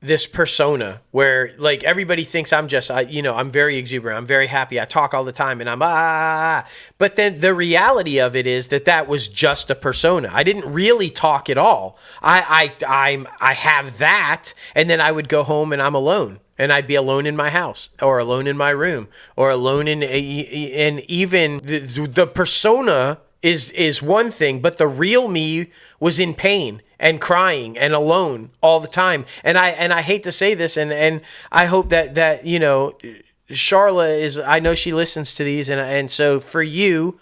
this persona where everybody thinks I'm just, I'm very exuberant. I'm very happy. I talk all the time and but then the reality of it is that was just a persona. I didn't really talk at all. I have that. And then I would go home and I'm alone, and I'd be alone in my house or alone in my room or alone and even the persona is one thing, but the real me was in pain and crying and alone all the time. And I hate to say this, and I hope that Charla is, I know she listens to these, and so for you,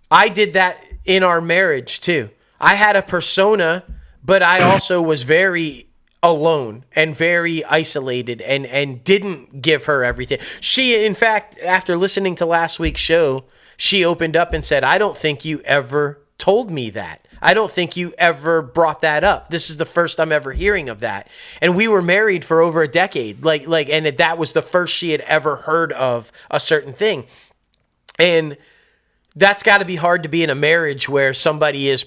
I did that in our marriage too. I had a persona, but I also was very alone and very isolated and didn't give her everything. She, in fact, after listening to last week's show, she opened up and said, I don't think you ever told me that. I don't think you ever brought that up. This is the first I'm ever hearing of that. And we were married for over a decade. And that was the first she had ever heard of a certain thing. And that's got to be hard to be in a marriage where somebody is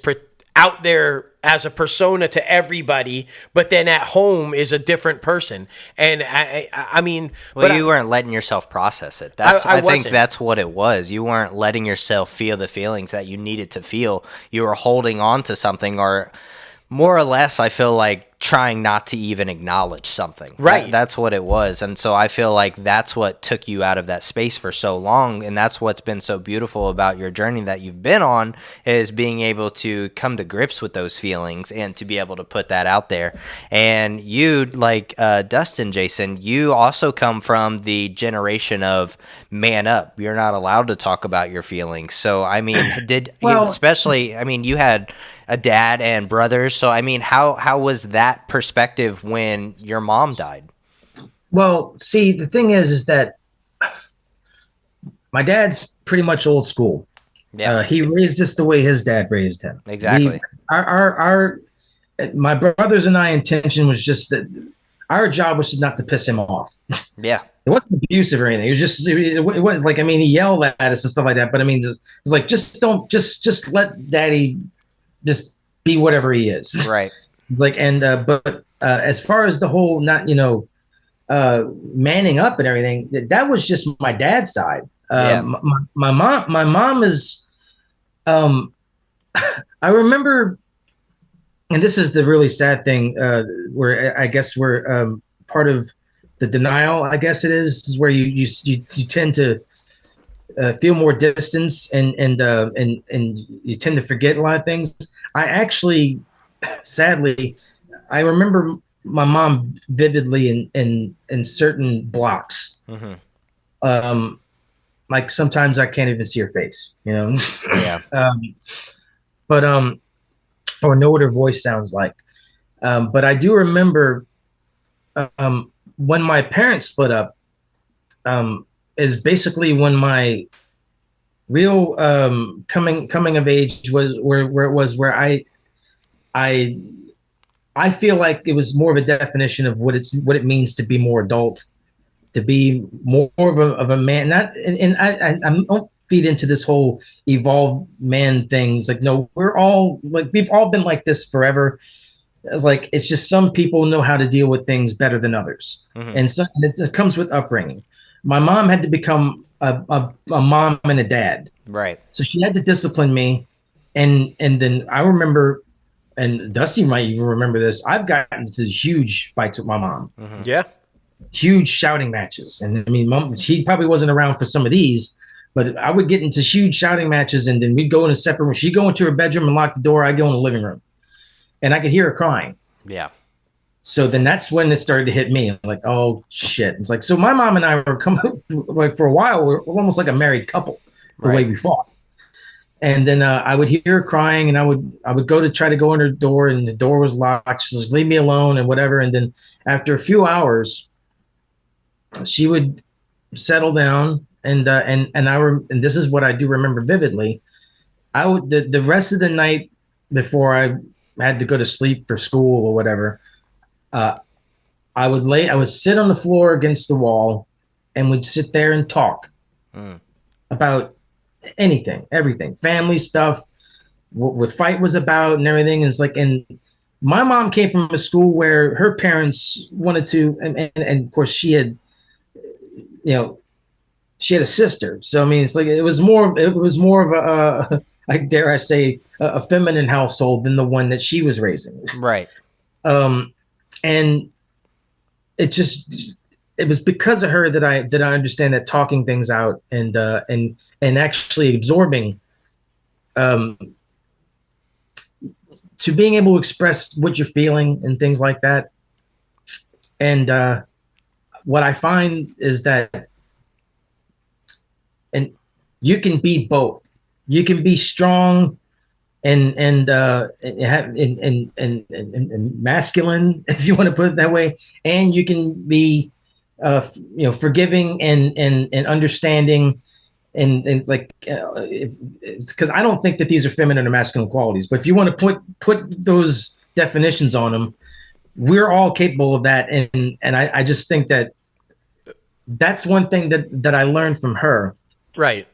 out there as a persona to everybody, but then at home is a different person. And I mean, well, you weren't letting yourself process it. I think that's what it was. You weren't letting yourself feel the feelings that you needed to feel. You were holding on to something, or more or less, I feel like trying not to even acknowledge something. Right. That's what it was. And so I feel like that's what took you out of that space for so long. And that's what's been so beautiful about your journey that you've been on, is being able to come to grips with those feelings and to be able to put that out there. And you, like Dustin, Jason, you also come from the generation of man up. You're not allowed to talk about your feelings. So, I mean, you had a dad and brothers. So, I mean, how was that perspective when your mom died? Well, see, the thing is that my dad's pretty much old school. Yeah. He raised us the way his dad raised him. Exactly. My brothers and I intention was just that our job was not to piss him off. Yeah. It wasn't abusive or anything. It was just, it was like, I mean, he yelled at us and stuff like that. But I mean, it's like, just let daddy just be whatever he is. Right. It's like, but as far as the whole manning up and everything, that was just my dad's side. My mom is, I remember, and this is the really sad thing, where I guess we're part of the denial. I guess it is where you tend to feel more distance and you tend to forget a lot of things. I actually, sadly, I remember my mom vividly in certain blocks. Mm-hmm. Like sometimes I can't even see her face, Yeah. Or know what her voice sounds like. But I do remember when my parents split up, is basically when my real coming of age was where I feel like it was more of a definition of what it means to be more adult, to be more of a man. Not and I don't feed into this whole evolved man things. Like, no, we've all been like this forever. It's just some people know how to deal with things better than others, mm-hmm. and it comes with upbringing. my mom had to become a mom and a dad. Right. So she had to discipline me. And then I remember, and Dusty might even remember this, I've gotten into huge fights with my mom. Mm-hmm. Yeah. Huge shouting matches. And I mean, mom, he probably wasn't around for some of these, but I would get into huge shouting matches, and then we'd go in a separate room. She'd go into her bedroom and lock the door. I'd go in the living room, and I could hear her crying. Yeah. So then that's when it started to hit me, like, oh shit. It's like, so my mom and I were coming, like, for a while, we're almost like a married couple the way we fought. And then I would hear her crying, and I would go to try to go in her door, and the door was locked. She was, leave me alone and whatever. And then after a few hours, she would settle down, and and this is what I do remember vividly. I would the rest of the night before I had to go to sleep for school or whatever. I would sit on the floor against the wall, and we'd sit there and talk about anything, everything, family stuff, what fight was about, and everything. It's like, and my mom came from a school where her parents wanted to, and of course she had, you know, she had a sister. So I mean, it's like it was more of a I dare I say a feminine household than the one that she was raising. Right. And it was because of her that I understand that talking things out and actually absorbing, to being able to express what you're feeling and things like that. And what I find is that, and you can be both. You can be strong and masculine, if you want to put it that way, and you can be forgiving and understanding, and it's like, because I don't think that these are feminine or masculine qualities, but if you want to put those definitions on them, we're all capable of that. And I just think that that's one thing that I learned from her. Right.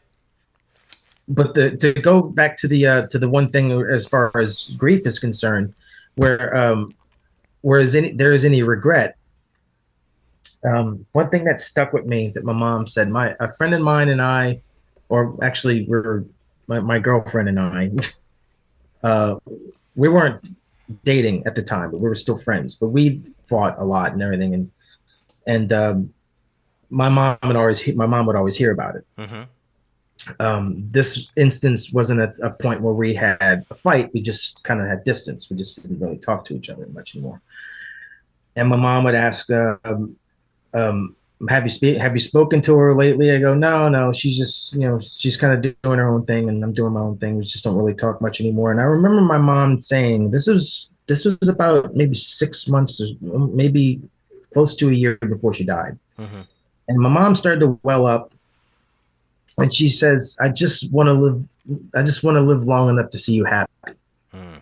But to go back to the one thing as far as grief is concerned, where there is any regret. One thing that stuck with me that my mom said, a friend of mine and I, or actually my girlfriend and I, we weren't dating at the time, but we were still friends. But we fought a lot and everything, and my mom would always hear about it. Mm-hmm. This instance wasn't a point where we had a fight. We just kind of had distance. We just didn't really talk to each other much anymore. And my mom would ask, have you spoken to her lately? I go, no, she's just, she's kind of doing her own thing, and I'm doing my own thing. We just don't really talk much anymore. And I remember my mom saying, this was about maybe 6 months, or maybe close to a year before she died. Mm-hmm. And my mom started to well up. And she says, I just want to live long enough to see you happy. Mm.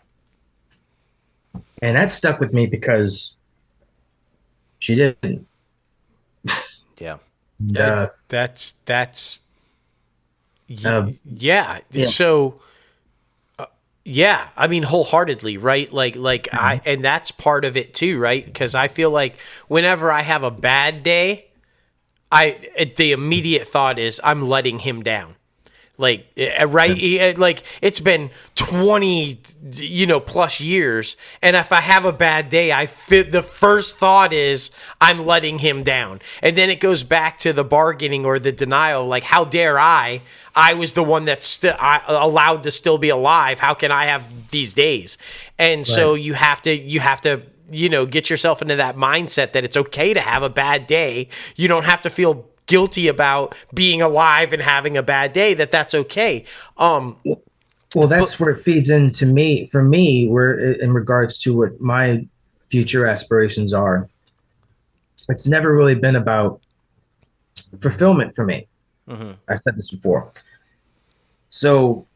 And that stuck with me because she didn't. Yeah. That's yeah. Yeah. So yeah, I mean, wholeheartedly, right? Like and that's part of it too, right? Because I feel like whenever I have a bad day, the immediate thought is I'm letting him down. Like, right? Like, it's been 20, plus years. And if I have a bad day, the first thought is I'm letting him down. And then it goes back to the bargaining or the denial. Like, how dare I was the one that's allowed to still be alive. How can I have these days? And so you have to, get yourself into that mindset that it's okay to have a bad day. You don't have to feel guilty about being alive and having a bad day, that's okay. Well, that's where it feeds into me, for me, where in regards to what my future aspirations are. It's never really been about fulfillment for me. Mm-hmm. I've said this before. So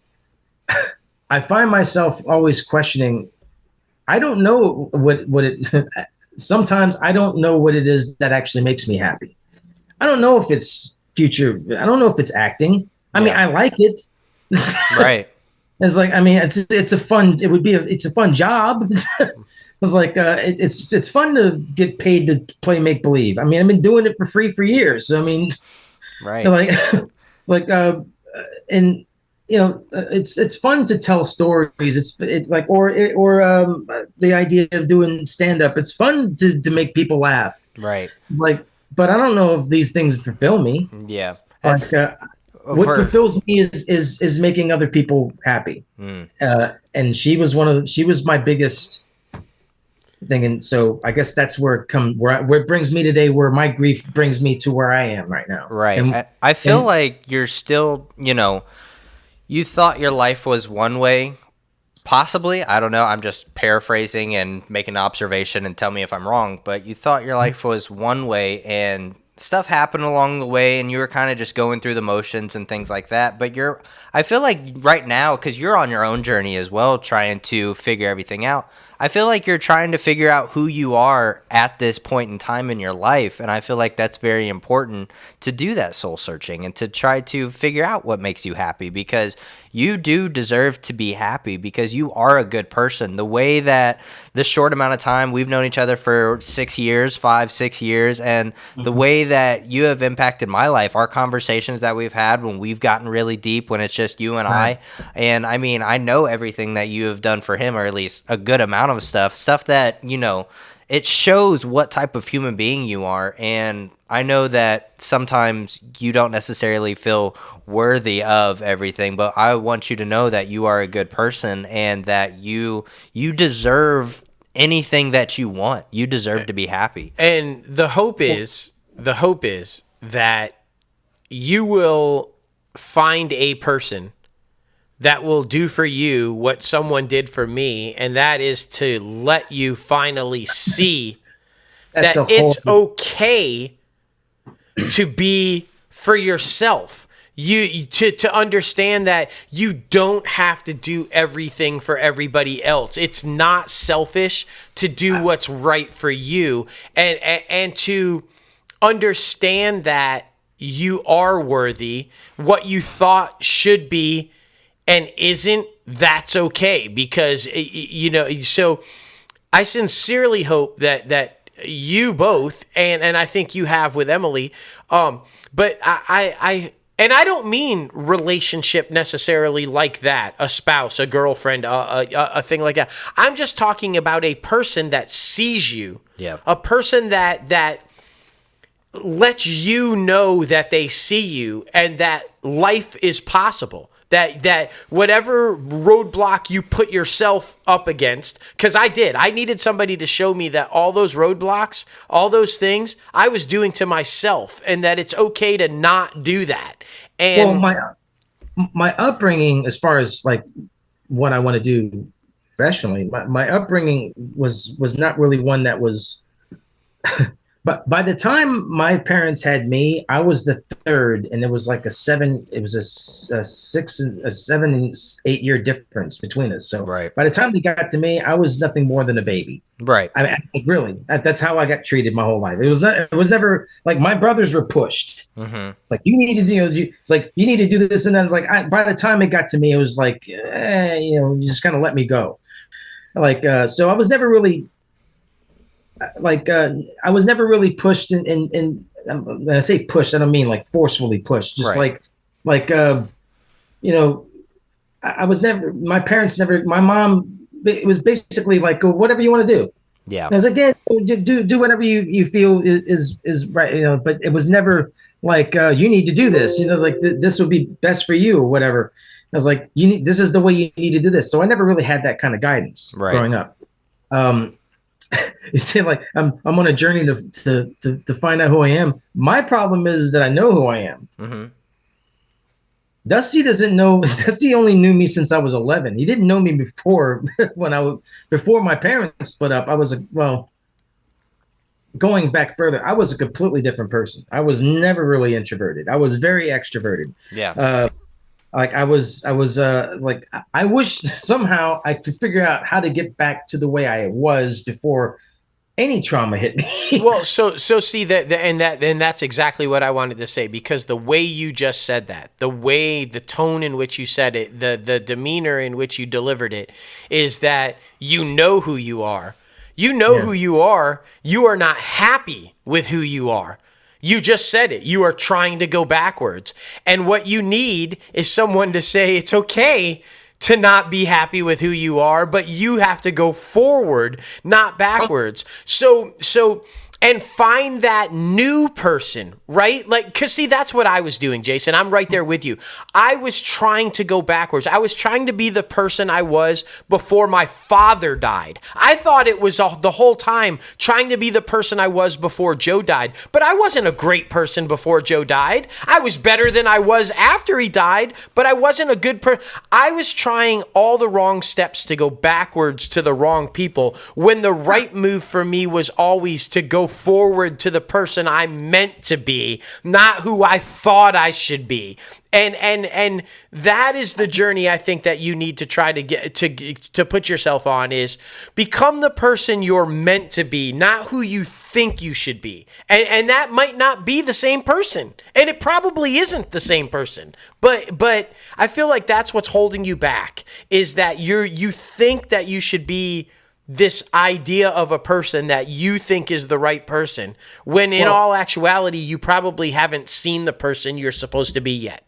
I find myself always questioning, I don't know what it sometimes I don't know what it is that actually makes me happy. I don't know if it's future. I don't know if it's acting. I mean, I like it. Right. It's like, I mean, it's a fun job. It's like, it's fun to get paid to play make believe. I mean, I've been doing it for free for years. So, I mean, Right. And like like and it's fun to tell stories. Like the idea of doing stand up. It's fun to make people laugh. Right. It's like, but I don't know if these things fulfill me. Yeah. Like, That's what for fulfills me is making other people happy. And she was my biggest thing, and so I guess that's where where it brings me today, where my grief brings me to where I am right now. right. And I feel and like you're still, you thought your life was one way. Possibly, I don't know. I'm just paraphrasing and making an observation, and tell me if I'm wrong. But you thought your life was one way, and stuff happened along the way, and you were kind of just going through the motions and things like that. But I feel like right now, because you're on your own journey as well, trying to figure everything out. I feel like you're trying to figure out who you are at this point in time in your life, and I feel like that's very important to do that soul searching and to try to figure out what makes you happy, because you do deserve to be happy, because you are a good person. The way that the short amount of time we've known each other for 6 years, 5, 6 years, and the way that you have impacted my life, our conversations that we've had when we've gotten really deep, when it's just you and Right. and I mean, I know everything that you have done for him, or at least a good amount of stuff that, it shows what type of human being you are. And I know that sometimes you don't necessarily feel worthy of everything, but I want you to know that you are a good person, and that you deserve anything that you want. You deserve to be happy. And the hope is that you will find a person that will do for you what someone did for me, and that is to let you finally see that's that a whole. it's okay to be for yourself. To understand that you don't have to do everything for everybody else. It's not selfish to do what's right for you, and to understand that you are worthy. What you thought should be and isn't, that's okay, because so I sincerely hope that you both, and I think you have with Emily, but I don't mean relationship necessarily like that, a spouse, a girlfriend, a thing like that. I'm just talking about a person that sees you, Yeah. a person that lets you know that they see you and that life is possible. That whatever roadblock you put yourself up against, because I needed somebody to show me that all those roadblocks, all those things I was doing to myself, and that it's okay to not do that. Well, And my upbringing, as far as like what I want to do professionally, my upbringing was not really one that was. But by the time my parents had me, I was the third, and it was like a seven. It was a 7 and 8 year difference between us. So Right. by the time they got to me, I was nothing more than a baby. Right. I mean, really, that's how I got treated my whole life. It was not. It was never like my brothers were pushed. Like, you need to do. It's like you need to do this, and then it's like by the time it got to me, it was like, you just kind of let me go. Like, so I was never really I was never really pushed when I say pushed, I don't mean like forcefully pushed, just Right. like you know I was never, my parents never, my mom, it was basically like, go whatever you want to do. Yeah. And I was like, yeah, do whatever you feel is right, but it was never like, you need to do this, like this would be best for you or whatever. I was like, this is the way you need to do this. So I never really had that kind of guidance Right. growing up. um you see, like I'm on a journey to find out who I am. My problem is that I know who I am. Dusty doesn't know. Dusty only knew me since I was 11. He didn't know me before before my parents split up. I was going back further. I was a completely different person. I was never really introverted. I was very extroverted. Yeah. Like I was like, I wish somehow I could figure out how to get back to the way I was before any trauma hit me. well, so see and that's exactly what I wanted to say, because the way you just said that, the tone in which you said it, the demeanor in which you delivered it, is that you know who you are. You know Yeah. who you are. You are not happy with who you are. You just said it. You are trying to go backwards. And what you need is someone to say it's okay to not be happy with who you are, but you have to go forward, not backwards. So and find that new person, right? Like, cause see, that's what I was doing, Jason. I'm right there with you. I was trying to go backwards. I was trying to be the person I was before my father died. I thought it was the whole time trying to be the person I was before Joe died, but I wasn't a great person before Joe died. I was better than I was after he died, but I wasn't a good person. I was trying all the wrong steps to go backwards to the wrong people when the right move for me was always to go forward to the person I meant to be, not who I thought I should be. And that is the journey I think that you need to try to get to put yourself on, is become the person you're meant to be, not who you think you should be. And that might not be the same person. And it probably isn't the same person. But I feel like that's what's holding you back, is that you think that you should be this idea of a person that you think is the right person, when in all actuality, you probably haven't seen the person you're supposed to be yet.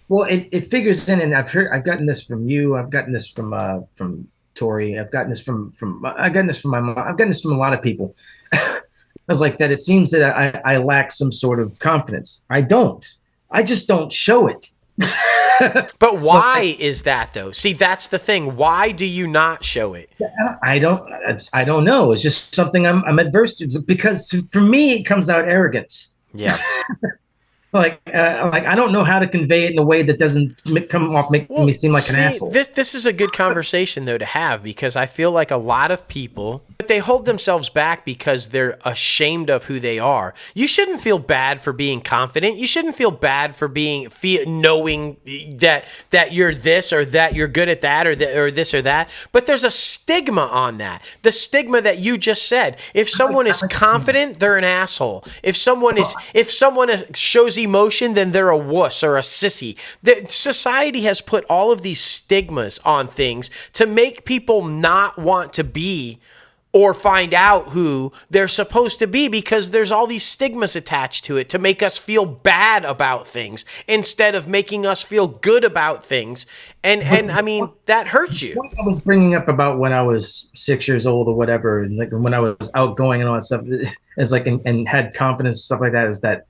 Well, it figures in, and I've gotten this from you. I've gotten this from Tori. I've gotten this from my mom. I've gotten this from a lot of people. I was like that. It seems that I lack some sort of confidence. I don't. I just don't show it. But why is that though? See, that's the thing. Why do you not show it? I don't know. It's just something I'm adverse to, because for me it comes out arrogance. Yeah. Like I don't know how to convey it in a way that doesn't come off make me seem like an asshole. This is a good conversation though to have, because I feel like a lot of people, they hold themselves back because they're ashamed of who they are. You shouldn't feel bad for being confident. You shouldn't feel bad for knowing that you're this, or that you're good at that, or this or that. But there's a stigma on that. The stigma that you just said. If someone is confident, they're an asshole. If someone shows emotion, then they're a wuss or a sissy. Society has put all of these stigmas on things to make people not want to be or find out who they're supposed to be, because there's all these stigmas attached to it to make us feel bad about things instead of making us feel good about things. And I mean, that hurts you. What I was bringing up about when I was 6 years old or whatever, and like when I was outgoing and all that stuff, is like, and had confidence, stuff like that, is that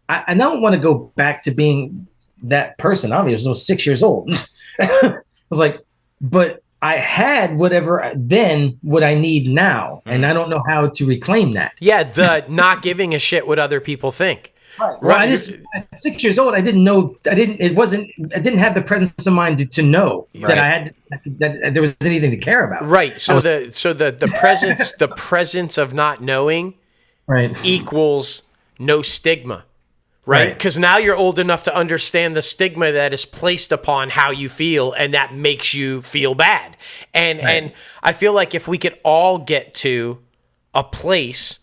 I don't want to go back to being that person. Obviously, I was 6 years old. I was like, but I had whatever then what I need now, and I don't know how to reclaim that. Yeah, the not giving a shit what other people think. Right. Well, I just at 6 years old, I didn't know. I didn't have the presence of mind to know that that there was anything to care about. Right. So the presence of not knowing, right, equals no stigma. Right? Because now you're old enough to understand the stigma that is placed upon how you feel, and that makes you feel bad. And I feel like if we could all get to a place,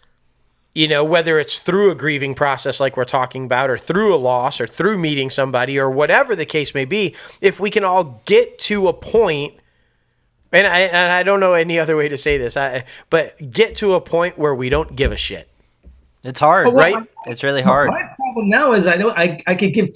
whether it's through a grieving process like we're talking about, or through a loss, or through meeting somebody, or whatever the case may be, if we can all get to a point, and I don't know any other way to say this, but get to a point where we don't give a shit. It's hard, right? It's really hard. My problem now is I can give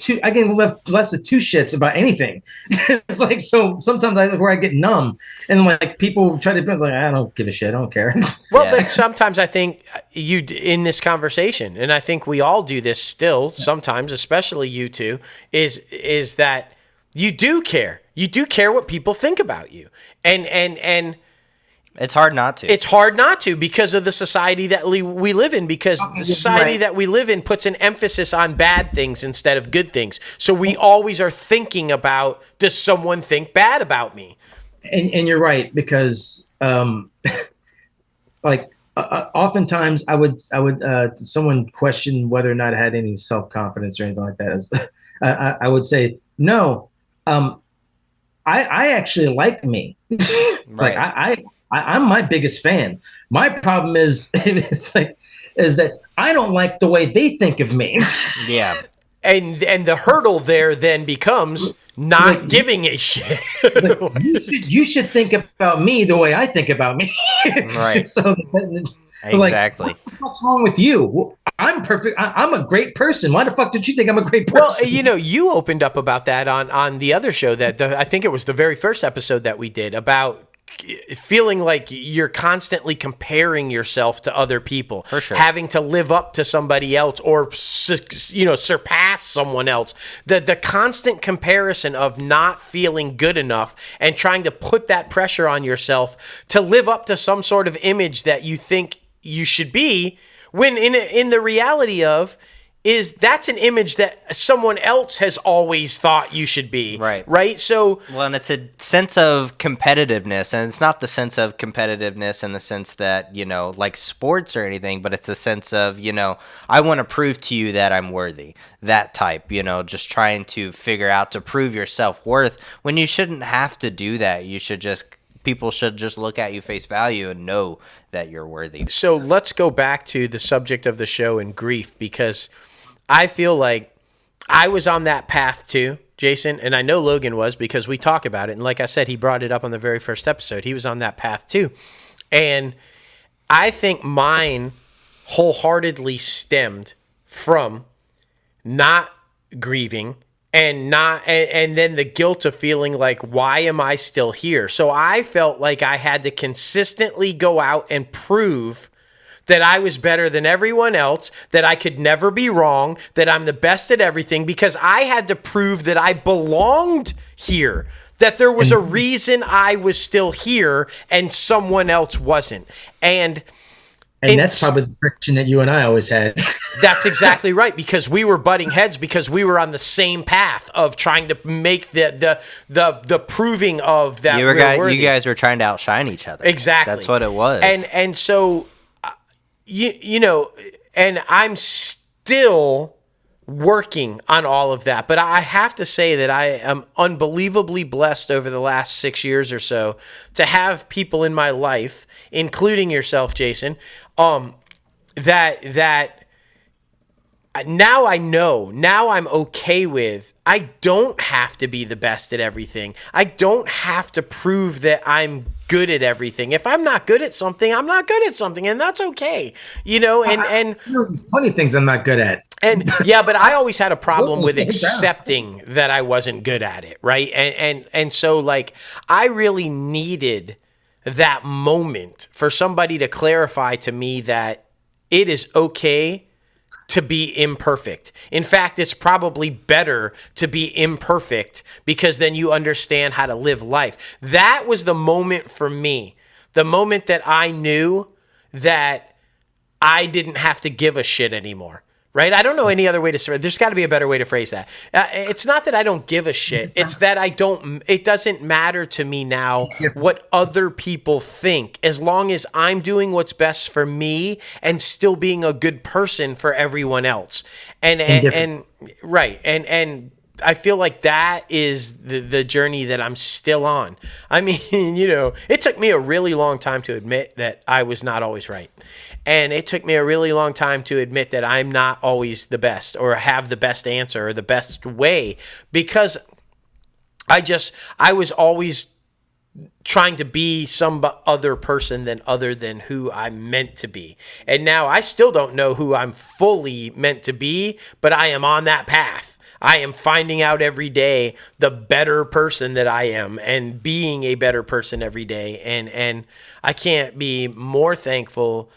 less of two shits about anything. It's like, so sometimes that's where I get numb, and like people try to be like, I don't give a shit, I don't care. Well, but sometimes I think you in this conversation, and I think we all do this still sometimes, especially you two, is that you do care. You do care what people think about you, and. It's hard not to. It's hard not to, because of the society that we live in, because the society that we live in puts an emphasis on bad things instead of good things. So we always are thinking about, does someone think bad about me? And you're right, because oftentimes I would someone question whether or not I had any self-confidence or anything like that. I would say, no, I actually like me. It's like I'm my biggest fan. My problem is that I don't like the way they think of me. Yeah. And the hurdle there then becomes not giving a shit. You should think about me the way I think about me. Right. So I was like, Exactly. what the fuck's wrong with you? Well, I'm perfect. I'm a great person. Why the fuck did you think I'm a great Well, person? you opened up about that on the other show I think it was the very first episode that we did about feeling like you're constantly comparing yourself to other people, For sure. having to live up to somebody else or surpass someone else. The constant comparison of not feeling good enough and trying to put that pressure on yourself to live up to some sort of image that you think you should be, when in the reality of is that's an image that someone else has always thought you should be. Right. So, well, and it's a sense of competitiveness, and it's not the sense of competitiveness in the sense that, like sports or anything, but it's a sense of, I want to prove to you that I'm worthy, that type, just trying to figure out to prove your self-worth when you shouldn't have to do that. People should just look at you face value and know that you're worthy. So let's go back to the subject of the show and grief, because I feel like I was on that path too, Jason, and I know Logan was because we talk about it. And like I said, he brought it up on the very first episode. He was on that path too. And I think mine wholeheartedly stemmed from not grieving and then the guilt of feeling like, why am I still here? So I felt like I had to consistently go out and prove that I was better than everyone else, that I could never be wrong, that I'm the best at everything, because I had to prove that I belonged here, that there was a reason I was still here and someone else wasn't. And that's probably the friction that you and I always had. That's exactly right, because we were butting heads because we were on the same path of trying to make the proving of that. You guys were trying to outshine each other. Exactly. That's what it was. And so and I'm still working on all of that. But I have to say that I am unbelievably blessed over the last 6 years or so to have people in my life, including yourself, Jason, that now I know, now I'm okay with, I don't have to be the best at everything. I don't have to prove that I'm good at everything. If I'm not good at something, I'm not good at something, and that's okay. And there's plenty of things I'm not good at. And yeah, but I always had a problem with accepting that I wasn't good at it, right? And so like I really needed that moment for somebody to clarify to me that it is okay to be imperfect. In fact, it's probably better to be imperfect because then you understand how to live life. That was the moment for me, the moment that I knew that I didn't have to give a shit anymore. Right? I don't know any other way to say it. There's got to be a better way to phrase that. It's not that I don't give a shit. It's that it doesn't matter to me now what other people think, as long as I'm doing what's best for me and still being a good person for everyone else. And right. And I feel like that is the journey that I'm still on. I mean, it took me a really long time to admit that I was not always right. And it took me a really long time to admit that I'm not always the best or have the best answer or the best way, because I was always trying to be some other person other than who I'm meant to be. And now I still don't know who I'm fully meant to be, but I am on that path. I am finding out every day the better person that I am and being a better person every day. And I can't be more thankful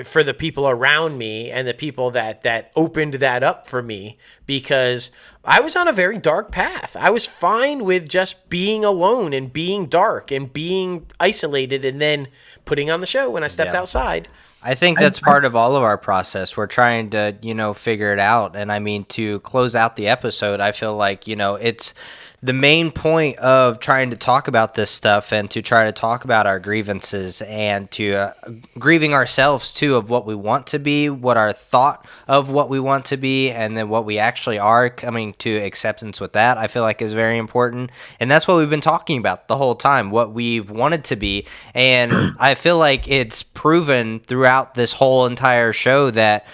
for the people around me and the people that opened that up for me, because I was on a very dark path. I was fine with just being alone and being dark and being isolated, and then putting on the show when I stepped outside. I think that's part of all of our process. We're trying to, figure it out. And I mean, to close out the episode, I feel like, it's the main point of trying to talk about this stuff and to try to talk about our grievances and to grieving ourselves too, of what we want to be, what our thought of what we want to be, and then what we actually are, coming to acceptance with that, I feel like is very important. And that's what we've been talking about the whole time, what we've wanted to be. And I feel like it's proven throughout this whole entire show that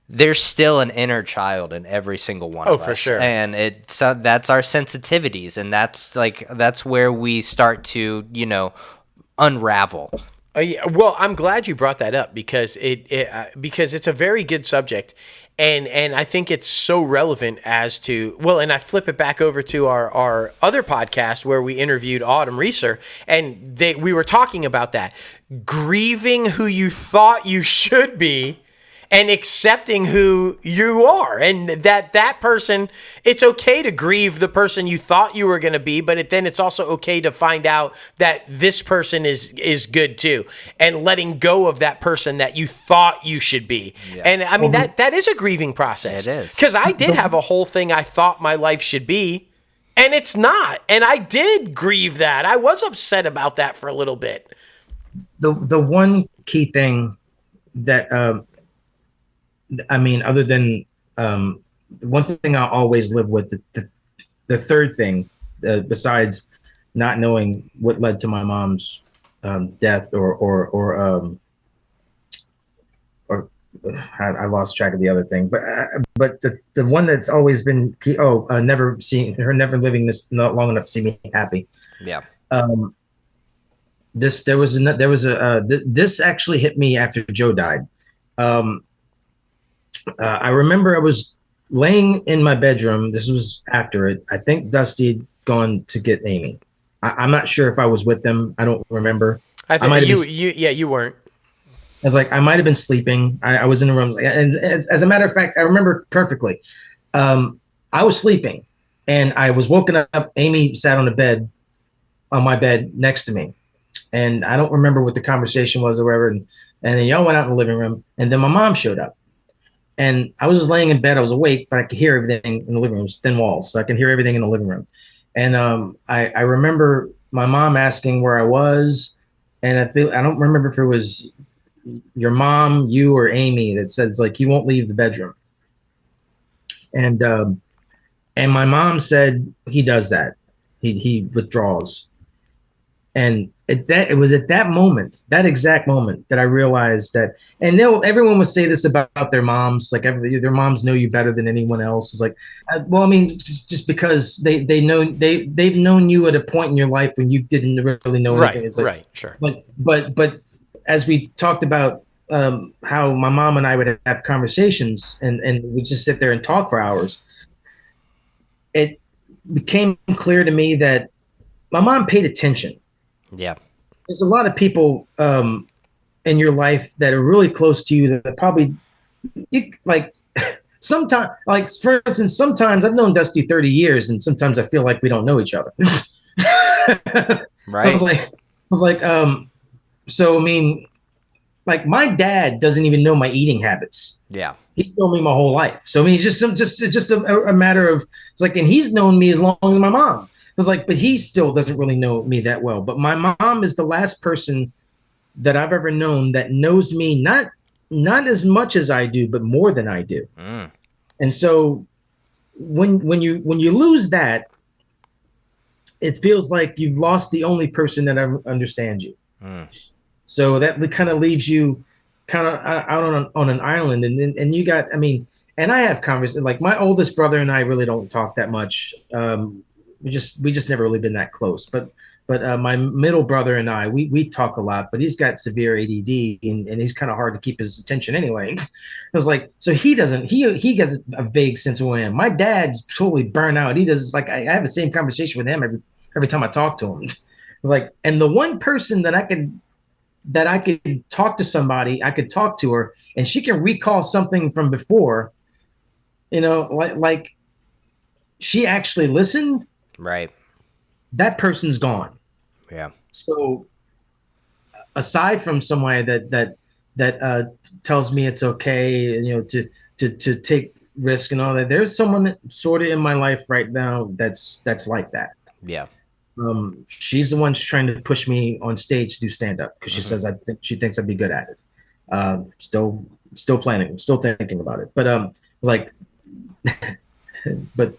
there's still an inner child in every single one of us. Oh, for sure. And that's our sensitivities, and that's where we start to, unravel. Yeah, well, I'm glad you brought that up because because it's a very good subject, and I think it's so relevant as to well, and I flip it back over to our other podcast where we interviewed Autumn Reeser, and we were talking about that grieving who you thought you should be and accepting who you are, and that person, it's okay to grieve the person you thought you were going to be, but then it's also okay to find out that this person is good too, and letting go of that person that you thought you should be. Yeah. And I mean, that is a grieving process. It is, because I did have a whole thing I thought my life should be, and it's not, and I did grieve that. I was upset about that for a little bit. The one key thing that I mean, other than one thing I always live with, the third thing, besides not knowing what led to my mom's death, or I lost track of the other thing, but the one that's always been key. Never living this not long enough to see me happy. Yeah. This actually hit me after Joe died. I remember I was laying in my bedroom. This was after it. I think Dusty had gone to get Amy. I'm not sure if I was with them. I don't remember. I think you weren't. I was like, I might have been sleeping. I was in the room. And as a matter of fact, I remember perfectly. I was sleeping and I was woken up. Amy sat on my bed next to me. And I don't remember what the conversation was or whatever. And then y'all went out in the living room. And then my mom showed up. And I was just laying in bed. I was awake, but I could hear everything in the living room. It was thin walls, so I could hear everything in the living room. And I remember my mom asking where I was, and I don't remember if it was your mom, you, or Amy that says like you won't leave the bedroom. And my mom said he does that. He withdraws. And it was at that moment, that exact moment, that I realized that, and everyone would say this about their moms, like their moms know you better than anyone else. It's like, well, I mean, just because they've known you at a point in your life when you didn't really know anything. It's like, right, sure. But as we talked about how my mom and I would have conversations and we just sit there and talk for hours, it became clear to me that my mom paid attention. Yeah. There's a lot of people in your life that are really close to you that probably sometimes, like for instance, sometimes I've known Dusty 30 years and sometimes I feel like we don't know each other. Right. I was like, so I mean, like my dad doesn't even know my eating habits. Yeah. He's known me my whole life. So I mean, it's just a matter of, it's like, and he's known me as long as my mom. I was like, but he still doesn't really know me that well. But my mom is the last person that I've ever known that knows me not as much as I do, but more than I do. Mm. And so when you lose that, it feels like you've lost the only person that understands you. Mm. So that kind of leaves you kind of out on an island, and you got, I mean, and I have conversations, like my oldest brother and I really don't talk that much. We just never really been that close. But my middle brother and I, we talk a lot, but he's got severe ADD and he's kind of hard to keep his attention anyway. I was like, so he gets a vague sense of who I am. My dad's totally burnt out. He does, like, I have the same conversation with him every time I talk to him. I was like, and the one person that I could talk to somebody, I could talk to her and she can recall something from before, like she actually listened. Right. That person's gone. Yeah. So aside from somebody that tells me it's okay, to take risk and all that, there's someone sort of in my life right now that's like that. Yeah. She's the one who's trying to push me on stage to do stand up because she says she thinks I'd be good at it. Still planning, still thinking about it, but like, but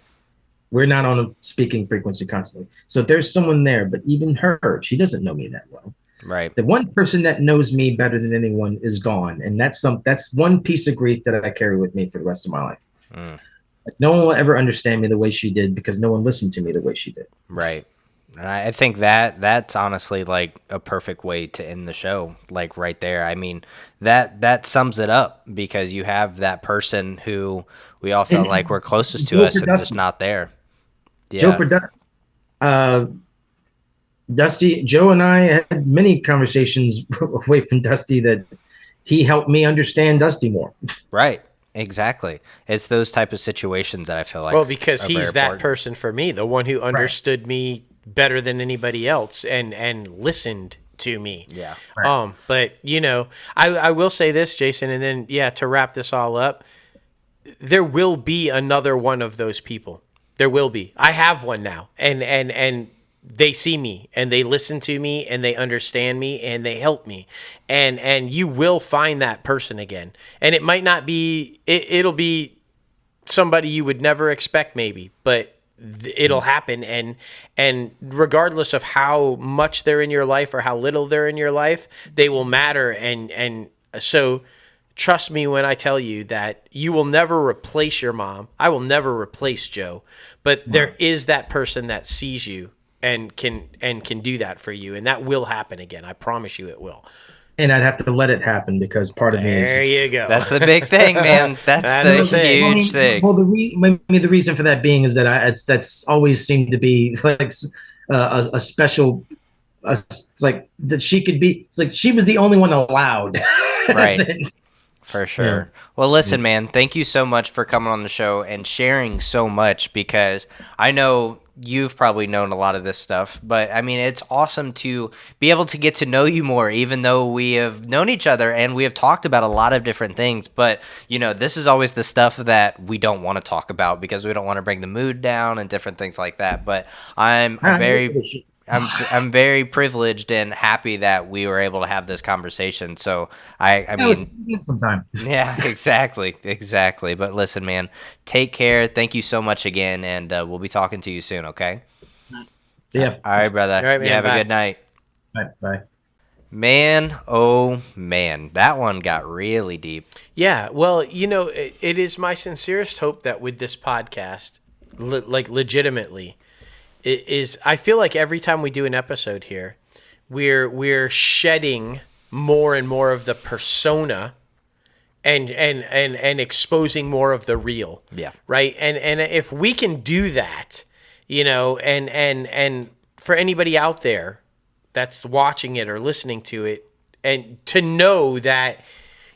we're not on a speaking frequency constantly. So there's someone there, but even her, she doesn't know me that well. Right. The one person that knows me better than anyone is gone. And that's one piece of grief that I carry with me for the rest of my life. Mm. Like, no one will ever understand me the way she did because no one listened to me the way she did. Right. I think that's honestly like a perfect way to end the show, like right there. I mean, that sums it up because you have that person who we all felt like were closest to Joe us for and just Dusty. not there. Joe Yeah, for uh, Dusty. Joe and I had many conversations away from Dusty that he helped me understand Dusty more. right. Exactly. It's those type of situations that I feel like Well, because are very he's that important. person for me, the one who Right. understood me better than anybody else and listened to me. Yeah. Right. But I will say this, Jason, and then to wrap this all up, there will be another one of those people. There will be. I have one now, and they see me and they listen to me and they understand me and they help me, and you will find that person again. And it might not be. It'll be somebody you would never expect, maybe, but it'll happen. And regardless of how much they're in your life or how little they're in your life, they will matter. And so trust me when I tell you that you will never replace your mom. I will never replace Joe, but there is that person that sees you and can do that for you, and that will happen again. I promise you it will. And I'd have to let it happen because part of me There is. you go. That's the big thing, man. That's That's the the thing. huge thing. Well, the reason for that being is that that's always seemed to be like a special. It's like that she could be. It's like she was the only one allowed. Right. For sure. Yeah. Well, listen, man, thank you so much for coming on the show and sharing so much because I know you've probably known a lot of this stuff, but I mean, it's awesome to be able to get to know you more, even though we have known each other and we have talked about a lot of different things. But, this is always the stuff that we don't want to talk about because we don't want to bring the mood down and different things like that. But I'm very. I'm very privileged and happy that we were able to have this conversation. So I mean, sometime. yeah, exactly. But listen, man, take care. Thank you so much again, and we'll be talking to you soon. Okay. Yeah. All right, brother. All right, man, you have bye. a good night. Bye. Man, oh man, that one got really deep. Yeah, well, it is my sincerest hope that with this podcast, legitimately, I feel like every time we do an episode here, we're shedding more and more of the persona and exposing more of the real. Yeah. Right? And if we can do that, and for anybody out there that's watching it or listening to it, and to know that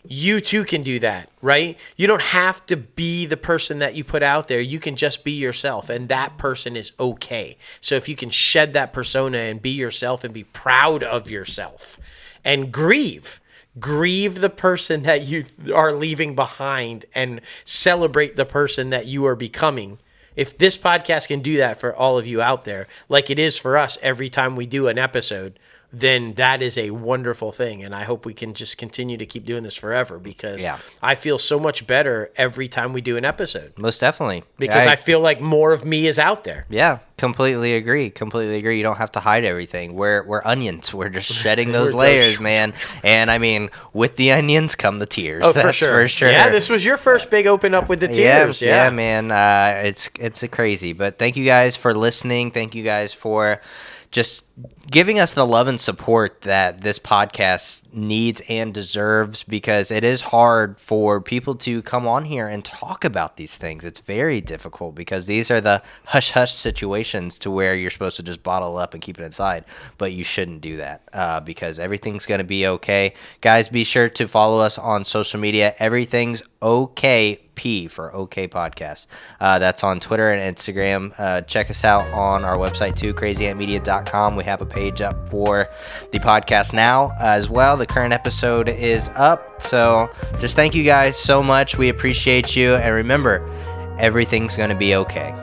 you too can do that, right? You don't have to be the person that you put out there. You can just be yourself, and that person is okay. So if you can shed that persona and be yourself and be proud of yourself and grieve the person that you are leaving behind and celebrate the person that you are becoming. If this podcast can do that for all of you out there, like it is for us every time we do an episode, then that is a wonderful thing. And I hope we can just continue to keep doing this forever because I feel so much better every time we do an episode. Most definitely. Because I feel like more of me is out there. Yeah, completely agree. You don't have to hide everything. We're onions. We're just shedding those layers, man. And I mean, with the onions come the tears. Oh, That's for sure. Yeah, this was your first big open up with the tears. Yeah, man. It's a crazy. But thank you guys for listening. Thank you guys for just giving us the love and support that this podcast needs and deserves, because it is hard for people to come on here and talk about these things. It's very difficult because these are the hush-hush situations to where you're supposed to just bottle up and keep it inside, but you shouldn't do that because everything's going to be okay. Guys, be sure to follow us on social media. Everything's okay. P for OK Podcast. That's on Twitter and Instagram. Check us out on our website too, crazyantmedia.com. We have a page up for the podcast now as well. The current episode is up. So just thank you guys so much. We appreciate you. And remember, everything's going to be okay.